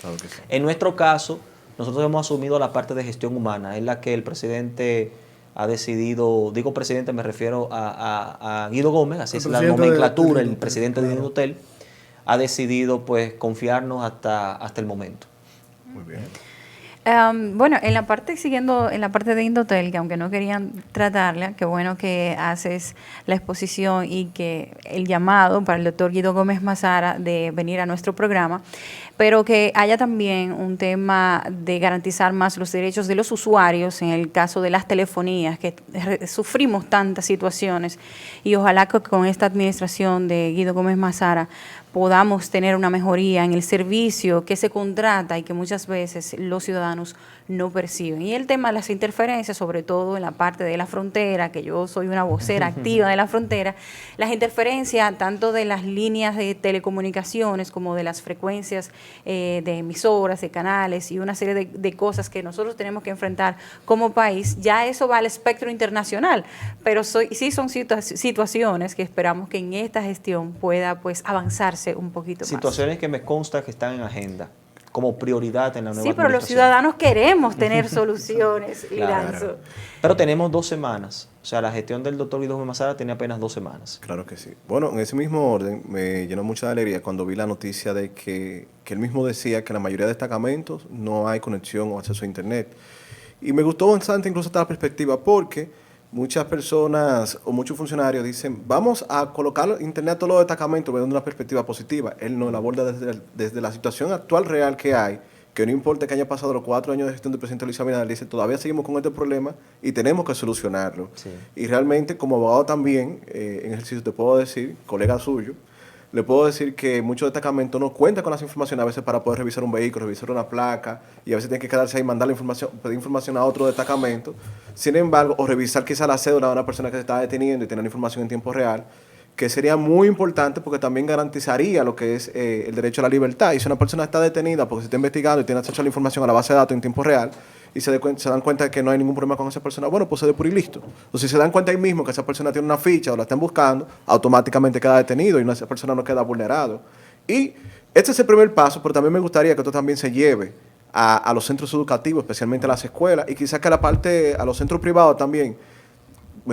Claro que sí. En nuestro caso, nosotros hemos asumido la parte de gestión humana, es la que el presidente ha decidido, digo presidente, me refiero a Guido Gómez, así es la nomenclatura, el presidente de Indotel, ha decidido pues confiarnos hasta el momento. Muy bien. Bueno, siguiendo en la parte de Indotel, que aunque no querían tratarla, qué bueno que haces la exposición y que el llamado para el doctor Guido Gómez Mazara de venir a nuestro programa, pero que haya también un tema de garantizar más los derechos de los usuarios en el caso de las telefonías, que sufrimos tantas situaciones, y ojalá que con esta administración de Guido Gómez Mazara podamos tener una mejoría en el servicio que se contrata y que muchas veces los ciudadanos no perciben. Y el tema de las interferencias, sobre todo en la parte de la frontera, que yo soy una vocera activa de la frontera, las interferencias tanto de las líneas de telecomunicaciones como de las frecuencias de emisoras, de canales y una serie de cosas que nosotros tenemos que enfrentar como país, ya eso va al espectro internacional, pero sí son situaciones que esperamos que en esta gestión pueda pues avanzarse un poquito más. Situaciones que me consta que están en agenda como prioridad en la nueva Sí, pero los ciudadanos queremos tener soluciones, Claro. Pero tenemos 2 semanas. O sea, la gestión del doctor Guido Gómez Mazara tiene apenas 2 semanas. Claro que sí. Bueno, en ese mismo orden me llenó mucha alegría cuando vi la noticia de que él mismo decía que en la mayoría de destacamentos no hay conexión o acceso a Internet. Y me gustó bastante incluso esta perspectiva porque muchas personas o muchos funcionarios dicen, vamos a colocar Internet a todos los destacamentos desde una perspectiva positiva. Él no la aborda desde la situación actual real que hay, que no importa que haya pasado los 4 años de gestión del presidente Luis Abinader, dice, todavía seguimos con este problema y tenemos que solucionarlo. Sí. Y realmente, como abogado también, en ejercicio te puedo decir, colega suyo, le puedo decir que muchos destacamentos no cuentan con las informaciones a veces para poder revisar un vehículo, revisar una placa, y a veces tienen que quedarse ahí y mandar la información, pedir información a otro destacamento. Sin embargo, o revisar quizá la cédula de una persona que se está deteniendo y tener información en tiempo real, que sería muy importante porque también garantizaría lo que es el derecho a la libertad. Y si una persona está detenida porque se está investigando y tiene acceso a la información a la base de datos en tiempo real y se dan cuenta de que no hay ningún problema con esa persona, bueno, pues se depura y listo. O si se dan cuenta ahí mismo que esa persona tiene una ficha o la están buscando, automáticamente queda detenido y esa persona no queda vulnerado. Y este es el primer paso, pero también me gustaría que esto también se lleve a los centros educativos, especialmente a las escuelas, y quizás que a los centros privados también,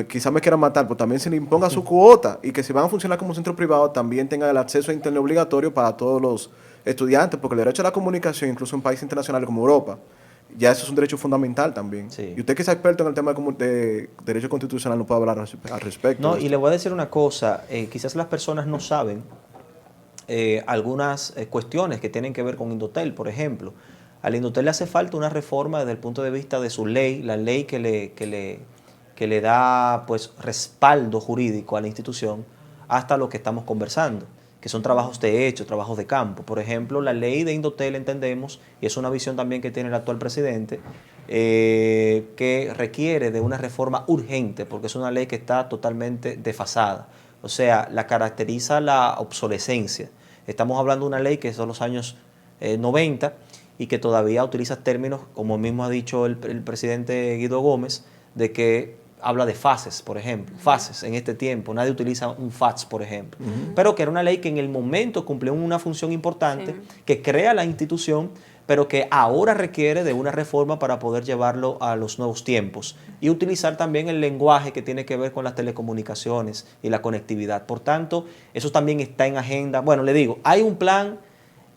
quizás me quieran matar, pero también se le imponga su cuota y que si van a funcionar como centro privado también tengan el acceso a internet obligatorio para todos los estudiantes, porque el derecho a la comunicación, incluso en países internacionales como Europa, ya eso es un derecho fundamental también. Sí. Y usted que es experto en el tema de derecho constitucional no puede hablar al respecto. No, y le voy a decir una cosa, quizás las personas no saben algunas cuestiones que tienen que ver con Indotel, por ejemplo. Al Indotel le hace falta una reforma desde el punto de vista de su ley, la ley que le da pues respaldo jurídico a la institución hasta lo que estamos conversando, que son trabajos de hecho, trabajos de campo. Por ejemplo, la ley de Indotel entendemos, y es una visión también que tiene el actual presidente, que requiere de una reforma urgente, porque es una ley que está totalmente desfasada. O sea, la caracteriza la obsolescencia. Estamos hablando de una ley que son los años 90 y que todavía utiliza términos, como mismo ha dicho el presidente Guido Gómez, de que habla de fases, por ejemplo, fases en este tiempo. Nadie utiliza un fax, por ejemplo. Pero que era una ley que en el momento cumplió una función importante, que crea la institución, pero que ahora requiere de una reforma para poder llevarlo a los nuevos tiempos y utilizar también el lenguaje que tiene que ver con las telecomunicaciones y la conectividad. Por tanto, eso también está en agenda. Bueno, le digo, hay un plan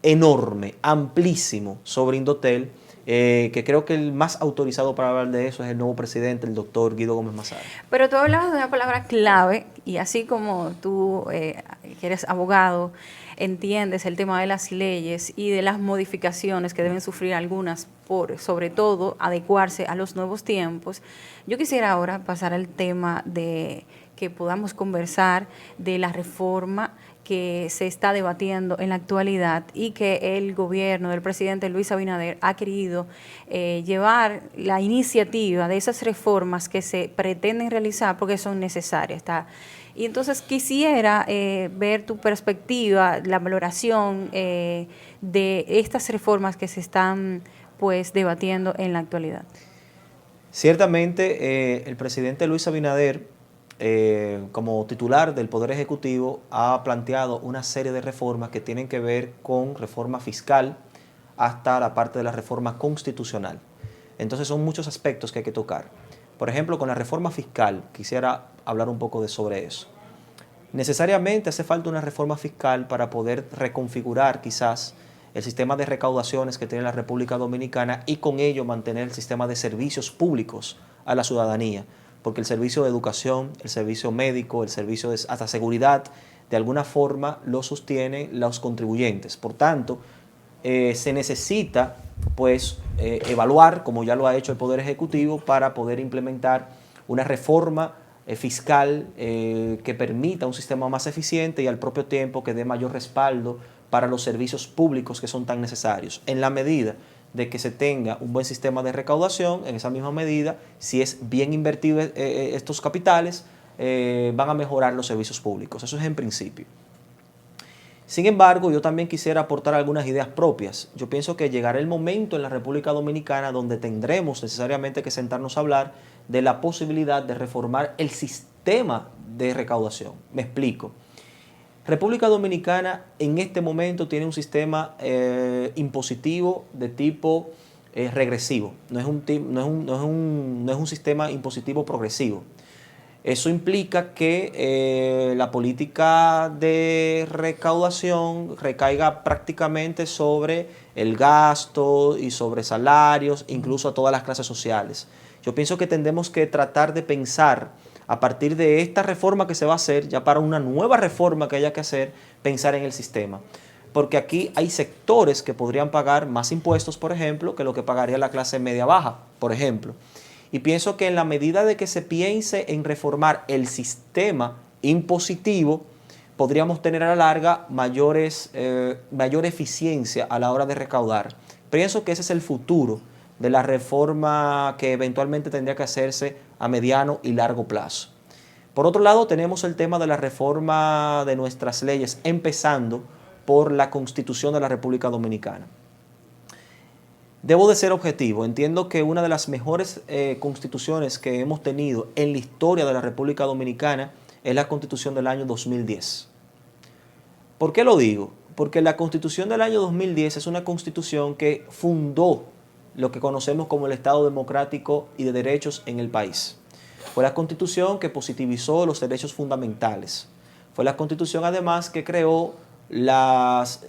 enorme, amplísimo sobre Indotel, que creo que el más autorizado para hablar de eso es el nuevo presidente, el doctor Guido Gómez Mazara. Pero tú hablabas de una palabra clave, y así como tú, que eres abogado, entiendes el tema de las leyes y de las modificaciones que deben sufrir algunas por, sobre todo, adecuarse a los nuevos tiempos, yo quisiera ahora pasar al tema de que podamos conversar de la reforma que se está debatiendo en la actualidad y que el gobierno del presidente Luis Abinader ha querido llevar la iniciativa de esas reformas que se pretenden realizar porque son necesarias. Y entonces quisiera ver tu perspectiva, la valoración de estas reformas que se están pues debatiendo en la actualidad. Ciertamente el presidente Luis Abinader, como titular del Poder Ejecutivo, ha planteado una serie de reformas que tienen que ver con reforma fiscal hasta la parte de la reforma constitucional. Entonces son muchos aspectos que hay que tocar. Por ejemplo, con la reforma fiscal, quisiera hablar un poco sobre eso. Necesariamente hace falta una reforma fiscal para poder reconfigurar quizás el sistema de recaudaciones que tiene la República Dominicana y con ello mantener el sistema de servicios públicos a la ciudadanía, porque el servicio de educación, el servicio médico, el servicio de hasta seguridad, de alguna forma lo sostienen los contribuyentes. Por tanto, se necesita pues evaluar, como ya lo ha hecho el Poder Ejecutivo, para poder implementar una reforma fiscal que permita un sistema más eficiente y al propio tiempo que dé mayor respaldo para los servicios públicos que son tan necesarios. En la medida de que se tenga un buen sistema de recaudación, en esa misma medida, si es bien invertido estos capitales, van a mejorar los servicios públicos. Eso es en principio. Sin embargo, yo también quisiera aportar algunas ideas propias. Yo pienso que llegará el momento en la República Dominicana donde tendremos necesariamente que sentarnos a hablar de la posibilidad de reformar el sistema de recaudación. Me explico. República Dominicana en este momento tiene un sistema impositivo de tipo regresivo. No es un sistema impositivo progresivo. Eso implica que la política de recaudación recaiga prácticamente sobre el gasto y sobre salarios, incluso a todas las clases sociales. Yo pienso que tendremos que tratar de pensar a partir de esta reforma que se va a hacer, ya para una nueva reforma que haya que hacer, pensar en el sistema. Porque aquí hay sectores que podrían pagar más impuestos, por ejemplo, que lo que pagaría la clase media-baja, por ejemplo. Y pienso que en la medida de que se piense en reformar el sistema impositivo, podríamos tener a la larga mayor eficiencia a la hora de recaudar. Pienso que ese es el futuro de la reforma que eventualmente tendría que hacerse a mediano y largo plazo. Por otro lado, tenemos el tema de la reforma de nuestras leyes, empezando por la Constitución de la República Dominicana. Debo de ser objetivo. Entiendo que una de las mejores constituciones que hemos tenido en la historia de la República Dominicana es la Constitución del año 2010. ¿Por qué lo digo? Porque la Constitución del año 2010 es una constitución que fundó lo que conocemos como el Estado democrático y de derechos en el país. Fue la Constitución que positivizó los derechos fundamentales. Fue la Constitución además que creó los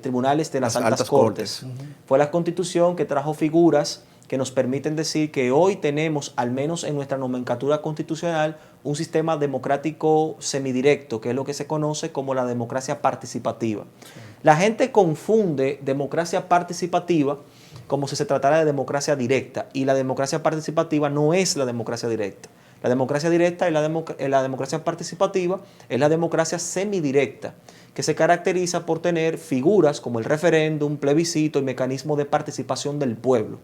tribunales de las altas cortes. Fue la Constitución que trajo figuras que nos permiten decir que hoy tenemos, al menos en nuestra nomenclatura constitucional, un sistema democrático semidirecto, que es lo que se conoce como la democracia participativa. La gente confunde democracia participativa como si se tratara de democracia directa, y la democracia participativa no es la democracia directa. La democracia directa y la democracia participativa es la democracia semidirecta, que se caracteriza por tener figuras como el referéndum, plebiscito y mecanismo de participación del pueblo.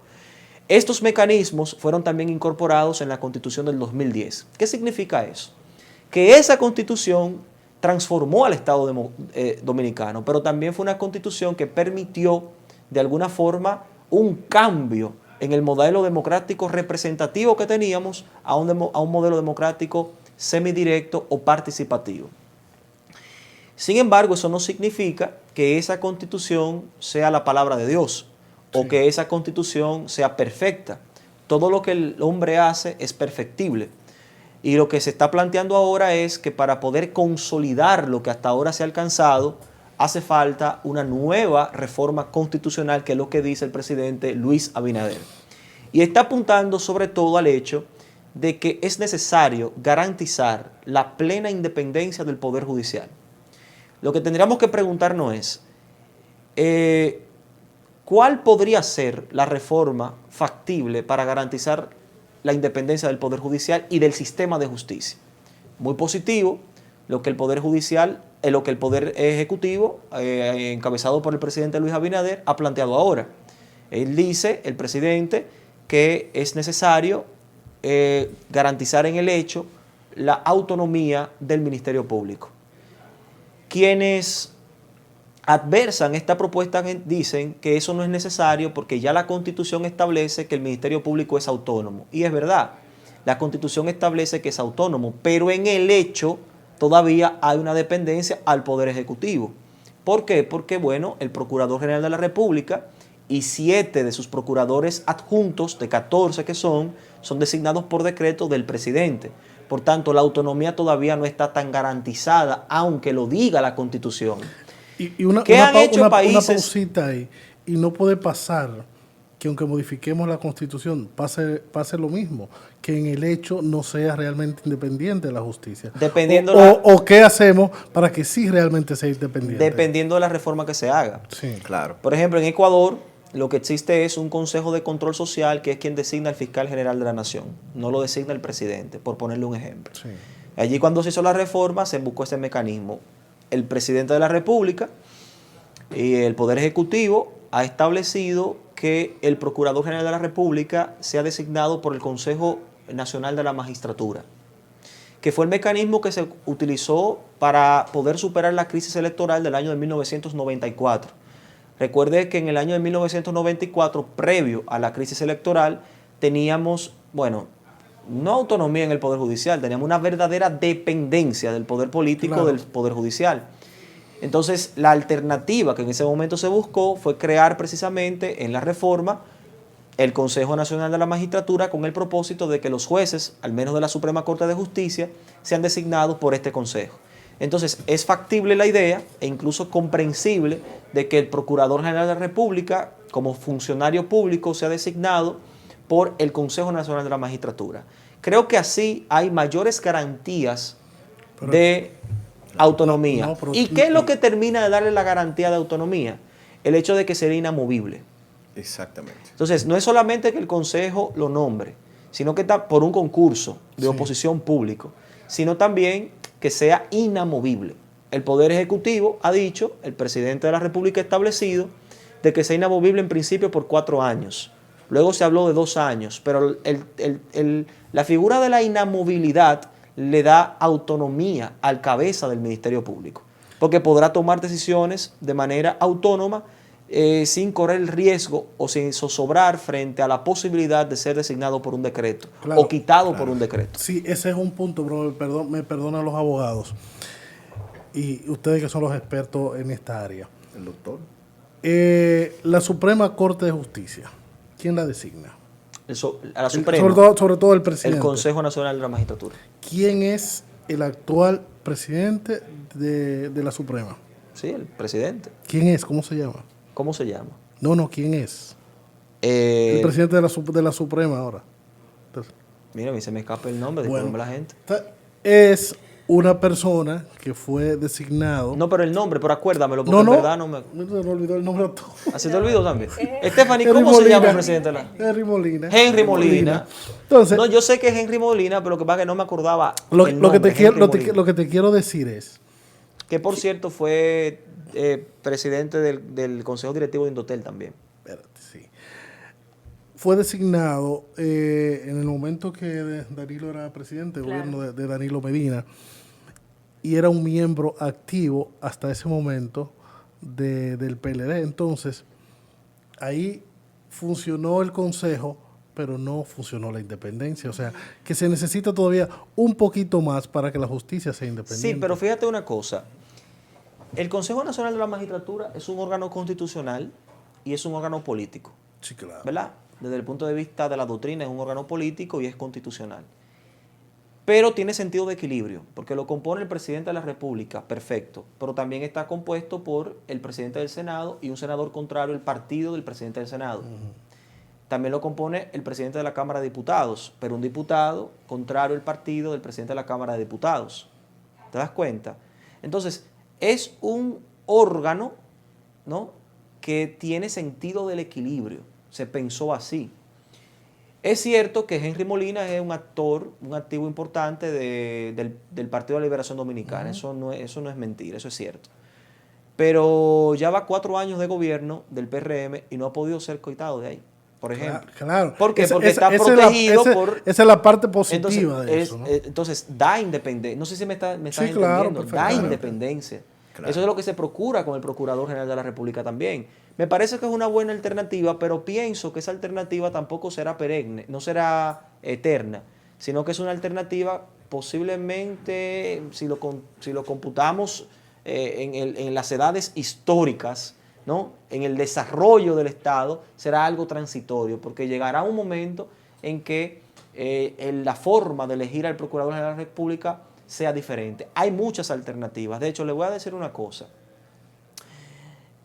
Estos mecanismos fueron también incorporados en la Constitución del 2010. ¿Qué significa eso? Que esa Constitución transformó al Estado dominicano, pero también fue una Constitución que permitió de alguna forma un cambio en el modelo democrático representativo que teníamos a un modelo democrático semidirecto o participativo. Sin embargo, eso no significa que esa Constitución sea la palabra de Dios o que esa Constitución sea perfecta. Todo lo que el hombre hace es perfectible. Y lo que se está planteando ahora es que para poder consolidar lo que hasta ahora se ha alcanzado, hace falta una nueva reforma constitucional, que es lo que dice el presidente Luis Abinader. Y está apuntando sobre todo al hecho de que es necesario garantizar la plena independencia del Poder Judicial. Lo que tendríamos que preguntarnos es, ¿cuál podría ser la reforma factible para garantizar la independencia del Poder Judicial y del sistema de justicia? Muy positivo lo que el Poder Judicial lo que el Poder Ejecutivo, encabezado por el presidente Luis Abinader, ha planteado ahora. Él dice, el presidente, que es necesario garantizar en el hecho la autonomía del Ministerio Público. Quienes adversan esta propuesta dicen que eso no es necesario porque ya la Constitución establece que el Ministerio Público es autónomo. Y es verdad, la Constitución establece que es autónomo, pero en el hecho todavía hay una dependencia al Poder Ejecutivo. ¿Por qué? Porque, bueno, el Procurador General de la República y 7 de sus procuradores adjuntos, de 14 que son designados por decreto del presidente. Por tanto, la autonomía todavía no está tan garantizada, aunque lo diga la Constitución. ¿Qué han hecho países? Una pausita ahí, y no puede pasar que aunque modifiquemos la Constitución, pase lo mismo, que en el hecho no sea realmente independiente de la justicia. Dependiendo o qué hacemos para que sí realmente sea independiente. Dependiendo de la reforma que se haga. Sí, claro. Por ejemplo, en Ecuador, lo que existe es un Consejo de Control Social que es quien designa al fiscal general de la nación. No lo designa el presidente, por ponerle un ejemplo. Sí. Allí cuando se hizo la reforma se buscó ese mecanismo. El presidente de la República y el Poder Ejecutivo ha establecido que el Procurador General de la República sea designado por el Consejo Nacional de la Magistratura, que fue el mecanismo que se utilizó para poder superar la crisis electoral del año de 1994. Recuerde que en el año de 1994, previo a la crisis electoral, teníamos, bueno, no autonomía en el Poder Judicial, teníamos una verdadera dependencia del poder político del Poder Judicial. Entonces, la alternativa que en ese momento se buscó fue crear precisamente en la reforma el Consejo Nacional de la Magistratura con el propósito de que los jueces, al menos de la Suprema Corte de Justicia, sean designados por este Consejo. Entonces, es factible la idea e incluso comprensible de que el Procurador General de la República, como funcionario público, sea designado por el Consejo Nacional de la Magistratura. Creo que así hay mayores garantías de autonomía. ¿Y qué es lo que termina de darle la garantía de autonomía? El hecho de que sería inamovible. Exactamente. Entonces, no es solamente que el Consejo lo nombre, sino que está por un concurso de oposición público, sino también que sea inamovible. El Poder Ejecutivo ha dicho, el presidente de la República ha establecido, de que sea inamovible en principio por 4 años. Luego se habló de 2 años, pero la figura de la inamovilidad le da autonomía al cabeza del Ministerio Público, porque podrá tomar decisiones de manera autónoma sin correr el riesgo o sin zozobrar frente a la posibilidad de ser designado por un decreto o quitado por un decreto. Sí, ese es un punto, pero me perdonan los abogados y ustedes que son los expertos en esta área. El doctor. La Suprema Corte de Justicia, ¿quién la designa? A la Suprema. Sobre todo el presidente. El Consejo Nacional de la Magistratura. ¿Quién es el actual presidente de la Suprema? Sí, el presidente. ¿Quién es? ¿Cómo se llama? ¿Cómo se llama? No, ¿quién es? El presidente de la Suprema ahora. Entonces, mira, a mí se me escapa el nombre, disculpe la gente. Es una persona que fue designado. No, pero el nombre, pero acuérdamelo, porque en verdad no me... No se me olvidó el nombre a todos. ¿Así te olvidó también? Stephanie, ¿cómo se llama el presidente de la...? Henry Molina. Entonces, no, yo sé que es Henry Molina, pero lo que pasa es que no me acordaba lo que te quiero decir es... Que, por cierto, fue presidente del Consejo Directivo de Indotel también. Sí. Fue designado en el momento que Danilo era presidente del gobierno de Danilo Medina, y era un miembro activo hasta ese momento del PLD. Entonces, ahí funcionó el Consejo, pero no funcionó la independencia. O sea, que se necesita todavía un poquito más para que la justicia sea independiente. Sí, pero fíjate una cosa. El Consejo Nacional de la Magistratura es un órgano constitucional y es un órgano político. Sí, claro. ¿Verdad? Desde el punto de vista de la doctrina es un órgano político y es constitucional. Pero tiene sentido de equilibrio, porque lo compone el presidente de la República, perfecto, pero también está compuesto por el presidente del Senado y un senador contrario al partido del presidente del Senado. También lo compone el presidente de la Cámara de Diputados, pero un diputado contrario al partido del presidente de la Cámara de Diputados. ¿Te das cuenta? Entonces, es un órgano, ¿no?, que tiene sentido del equilibrio. Se pensó así. Es cierto que Henry Molina es un actor, un activo importante del Partido de la Liberación Dominicana. Eso no es mentira, eso es cierto. Pero ya va 4 años de gobierno del PRM y no ha podido ser coitado de ahí, por ejemplo. Claro. ¿Por qué? Porque está protegido por... Esa es la parte positiva de eso, ¿no? Entonces, da independencia. No sé si me estás Sí, entendiendo. claro, Da independencia. Claro. Eso es lo que se procura con el Procurador General de la República también. Me parece que es una buena alternativa, pero pienso que esa alternativa tampoco será perenne, no será eterna, sino que es una alternativa posiblemente, si lo computamos en las edades históricas, ¿no? En el desarrollo del Estado, será algo transitorio, porque llegará un momento en que la forma de elegir al Procurador General de la República sea diferente. Hay muchas alternativas. De hecho, le voy a decir una cosa.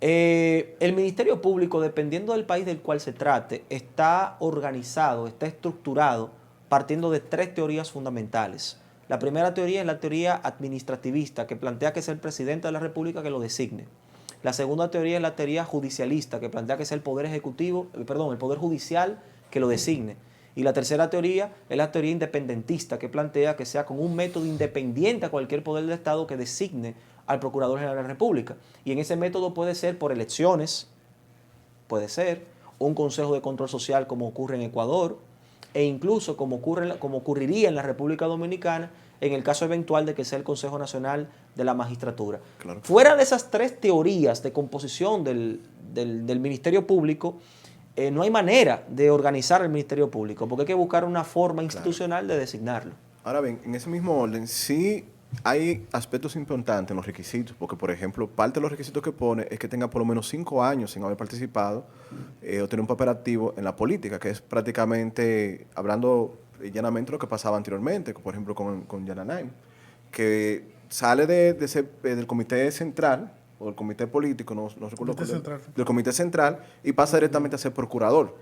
El Ministerio Público, dependiendo del país del cual se trate, está organizado, está estructurado partiendo de 3 teorías fundamentales. La primera teoría es la teoría administrativista, que plantea que es el presidente de la República que lo designe. La segunda teoría es la teoría judicialista, que plantea que es el Poder Judicial que lo designe. Y la tercera teoría es la teoría independentista, que plantea que sea con un método independiente a cualquier poder del Estado que designe al Procurador General de la República. Y en ese método puede ser por elecciones, puede ser un Consejo de Control Social como ocurre en Ecuador, e incluso como ocurriría en la República Dominicana en el caso eventual de que sea el Consejo Nacional de la Magistratura. Claro. Fuera de esas 3 teorías de composición del Ministerio Público, no hay manera de organizar el Ministerio Público, porque hay que buscar una forma institucional de designarlo. Ahora bien, en ese mismo orden, sí hay aspectos importantes en los requisitos, porque, por ejemplo, parte de los requisitos que pone es que tenga por lo menos 5 años sin haber participado o tener un papel activo en la política, que es prácticamente, hablando llanamente, lo que pasaba anteriormente, por ejemplo, con Yananay, que sale del comité central, o del comité político, no recuerdo, del comité central, y pasa directamente a ser procurador.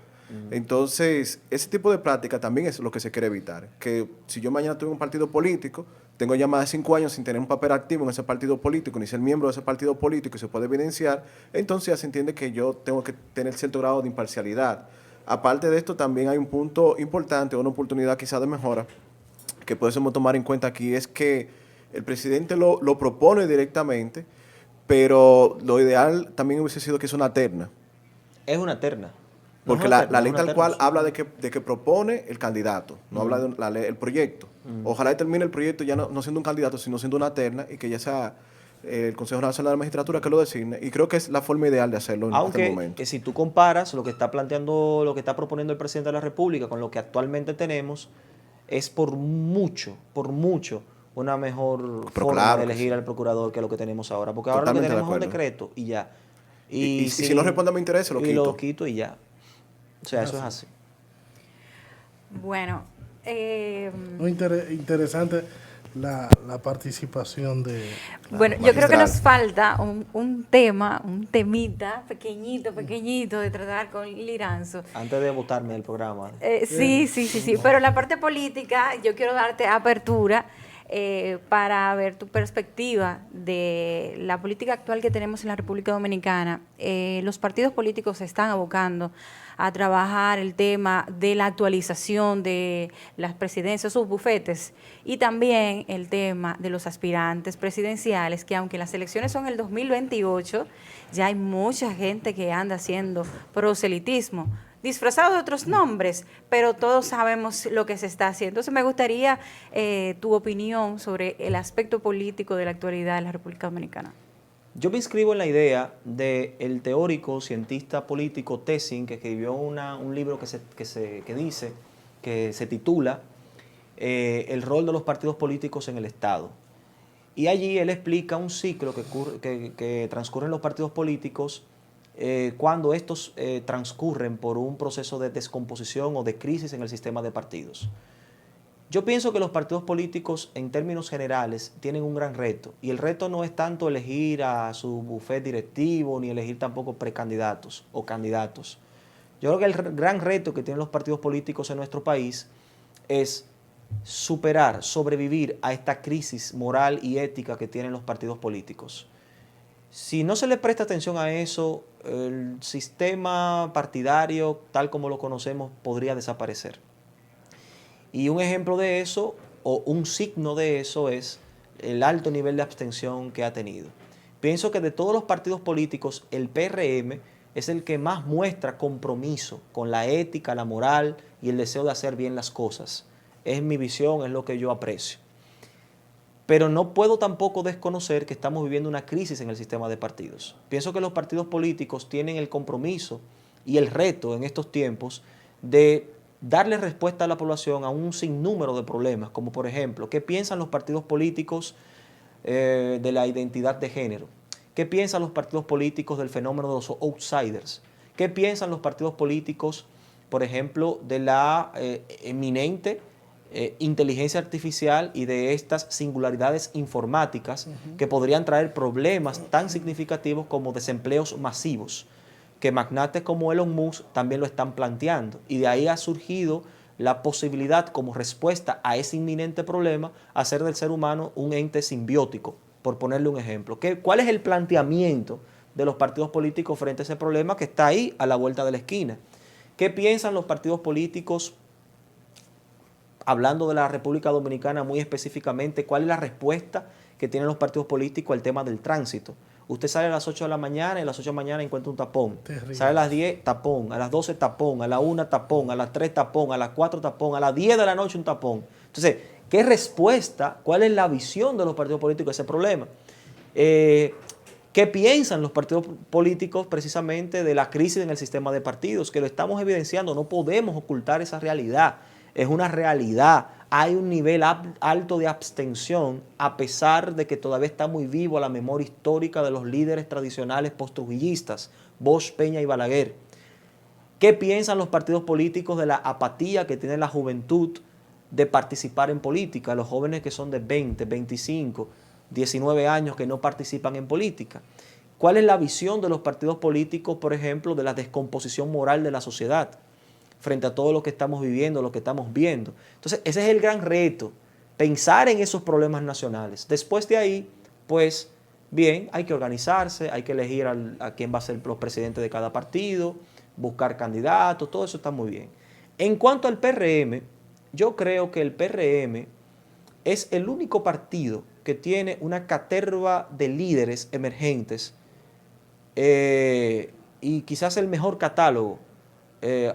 Entonces, ese tipo de práctica también es lo que se quiere evitar. Que si yo mañana tuve un partido político, tengo ya más de 5 años sin tener un papel activo en ese partido político, ni ser miembro de ese partido político y se puede evidenciar, entonces ya se entiende que yo tengo que tener cierto grado de imparcialidad. Aparte de esto, también hay un punto importante, una oportunidad quizá de mejora, que podemos tomar en cuenta aquí, es que el presidente lo propone directamente, pero lo ideal también hubiese sido que es una terna. Es una terna. Porque la ley tal cual habla de que propone el candidato, no habla de el proyecto. Ojalá termine el proyecto ya no siendo un candidato, sino siendo una terna y que ya sea el Consejo Nacional de la Magistratura que lo designe. Y creo que es la forma ideal de hacerlo en este momento. Aunque si tú comparas lo que está planteando, lo que está proponiendo el presidente de la República con lo que actualmente tenemos, es por mucho una mejor forma de elegir al procurador que lo que tenemos ahora. Porque ahora lo que tenemos es un decreto y ya. Y si no responde a mi interés, lo quito. Y lo quito y ya. O sea, eso es así. Bueno, interesante la participación de... Bueno, yo creo que nos falta un temita pequeñito de tratar con Liranzo. Antes de votarme del programa. Sí. Pero la parte política, yo quiero darte apertura para ver tu perspectiva de la política actual que tenemos en la República Dominicana. Los partidos políticos se están abocando a trabajar el tema de la actualización de las presidencias, sus bufetes, y también el tema de los aspirantes presidenciales, que aunque las elecciones son el 2028, ya hay mucha gente que anda haciendo proselitismo, disfrazado de otros nombres, pero todos sabemos lo que se está haciendo. Entonces me gustaría tu opinión sobre el aspecto político de la actualidad de la República Dominicana. Yo me inscribo en la idea del teórico, cientista político Tessin, que escribió un libro que se titula El rol de los partidos políticos en el Estado. Y allí él explica un ciclo que transcurre en los partidos políticos cuando estos transcurren por un proceso de descomposición o de crisis en el sistema de partidos. Yo pienso que los partidos políticos, en términos generales, tienen un gran reto. Y el reto no es tanto elegir a su bufete directivo, ni elegir tampoco precandidatos o candidatos. Yo creo que el gran reto que tienen los partidos políticos en nuestro país es sobrevivir a esta crisis moral y ética que tienen los partidos políticos. Si no se le presta atención a eso, el sistema partidario, tal como lo conocemos, podría desaparecer. Y un ejemplo de eso, o un signo de eso, es el alto nivel de abstención que ha tenido. Pienso que de todos los partidos políticos, el PRM es el que más muestra compromiso con la ética, la moral y el deseo de hacer bien las cosas. Es mi visión, es lo que yo aprecio. Pero no puedo tampoco desconocer que estamos viviendo una crisis en el sistema de partidos. Pienso que los partidos políticos tienen el compromiso y el reto en estos tiempos de darle respuesta a la población a un sinnúmero de problemas, como por ejemplo, ¿qué piensan los partidos políticos de la identidad de género? ¿Qué piensan los partidos políticos del fenómeno de los outsiders? ¿Qué piensan los partidos políticos, por ejemplo, de la eminente inteligencia artificial y de estas singularidades informáticas que podrían traer problemas tan significativos como desempleos masivos, que magnates como Elon Musk también lo están planteando? Y de ahí ha surgido la posibilidad, como respuesta a ese inminente problema, hacer del ser humano un ente simbiótico, por ponerle un ejemplo. ¿Cuál es el planteamiento de los partidos políticos frente a ese problema que está ahí a la vuelta de la esquina? ¿Qué piensan los partidos políticos, hablando de la República Dominicana muy específicamente? ¿Cuál es la respuesta que tienen los partidos políticos al tema del tránsito? Usted sale a las 8 de la mañana y a las 8 de la mañana encuentra un tapón. Terrible. Sale a las 10, tapón. A las 12, tapón. A la 1, tapón. A las 3, tapón. A las 4, tapón. A las 10 de la noche, un tapón. Entonces, ¿qué respuesta? ¿Cuál es la visión de los partidos políticos a ese problema? ¿Qué piensan los partidos políticos precisamente de la crisis en el sistema de partidos? Que lo estamos evidenciando. No podemos ocultar esa realidad. Es una realidad. Hay un nivel alto de abstención, a pesar de que todavía está muy vivo la memoria histórica de los líderes tradicionales postrujillistas, Bosch, Peña y Balaguer. ¿Qué piensan los partidos políticos de la apatía que tiene la juventud de participar en política? Los jóvenes que son de 20, 25, 19 años que no participan en política. ¿Cuál es la visión de los partidos políticos, por ejemplo, de la descomposición moral de la sociedad frente a todo lo que estamos viviendo, lo que estamos viendo? Entonces, ese es el gran reto, pensar en esos problemas nacionales. Después de ahí, pues, bien, hay que organizarse, hay que elegir a quién va a ser los presidentes de cada partido, buscar candidatos, todo eso está muy bien. En cuanto al PRM, yo creo que el PRM es el único partido que tiene una caterva de líderes emergentes y quizás el mejor catálogo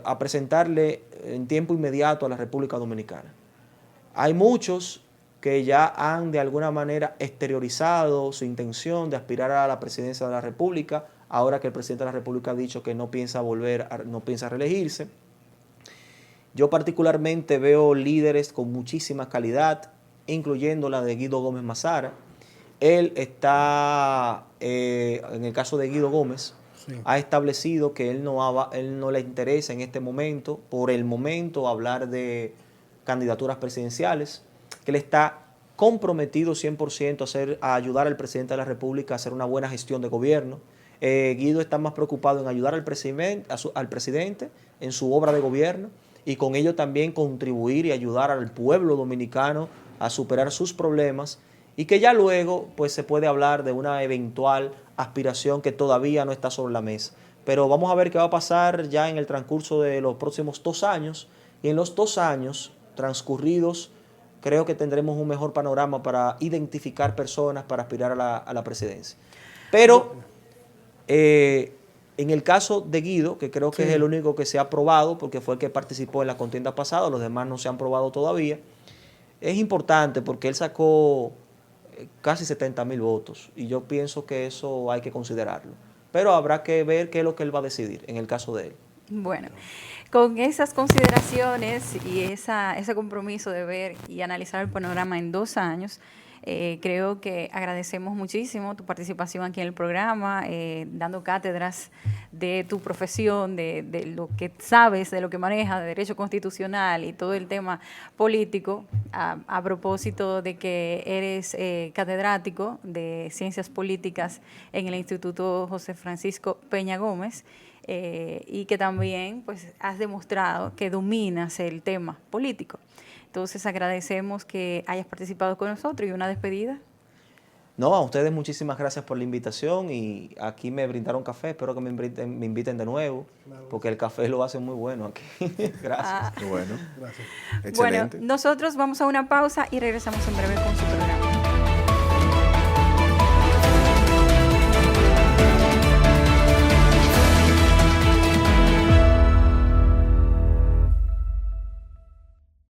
a presentarle en tiempo inmediato a la República Dominicana. Hay muchos que ya han de alguna manera exteriorizado su intención de aspirar a la presidencia de la República, ahora que el presidente de la República ha dicho que no piensa no piensa reelegirse. Yo particularmente veo líderes con muchísima calidad, incluyendo la de Guido Gómez Mazara. Él está, en el caso de Guido Gómez, sí, ha establecido que él no le interesa en este momento, por el momento, hablar de candidaturas presidenciales, que él está comprometido 100% a ayudar al presidente de la República a hacer una buena gestión de gobierno. Guido está más preocupado en ayudar al presidente en su obra de gobierno y con ello también contribuir y ayudar al pueblo dominicano a superar sus problemas, y que ya luego pues se puede hablar de una eventual aspiración que todavía no está sobre la mesa. Pero vamos a ver qué va a pasar ya en el transcurso de los próximos 2 años, y en los 2 años transcurridos creo que tendremos un mejor panorama para identificar personas para aspirar a la presidencia. Pero en el caso de Guido, que creo que sí, es el único que se ha aprobado, porque fue el que participó en la contienda pasada, los demás no se han probado todavía, es importante porque él sacó casi 70,000 votos y yo pienso que eso hay que considerarlo. Pero habrá que ver qué es lo que él va a decidir en el caso de él. Bueno, con esas consideraciones y ese compromiso de ver y analizar el panorama en 2 años, creo que agradecemos muchísimo tu participación aquí en el programa, dando cátedras de tu profesión, de lo que sabes, de lo que manejas, de derecho constitucional y todo el tema político, a propósito de que eres catedrático de Ciencias Políticas en el Instituto José Francisco Peña Gómez, y que también pues has demostrado que dominas el tema político. Entonces agradecemos que hayas participado con nosotros. ¿Y una despedida? No, a ustedes muchísimas gracias por la invitación y aquí me brindaron café, espero que me inviten de nuevo, porque el café lo hace muy bueno aquí. Gracias. Bueno, Gracias. excelente. Bueno, nosotros vamos a una pausa y regresamos en breve con su programa.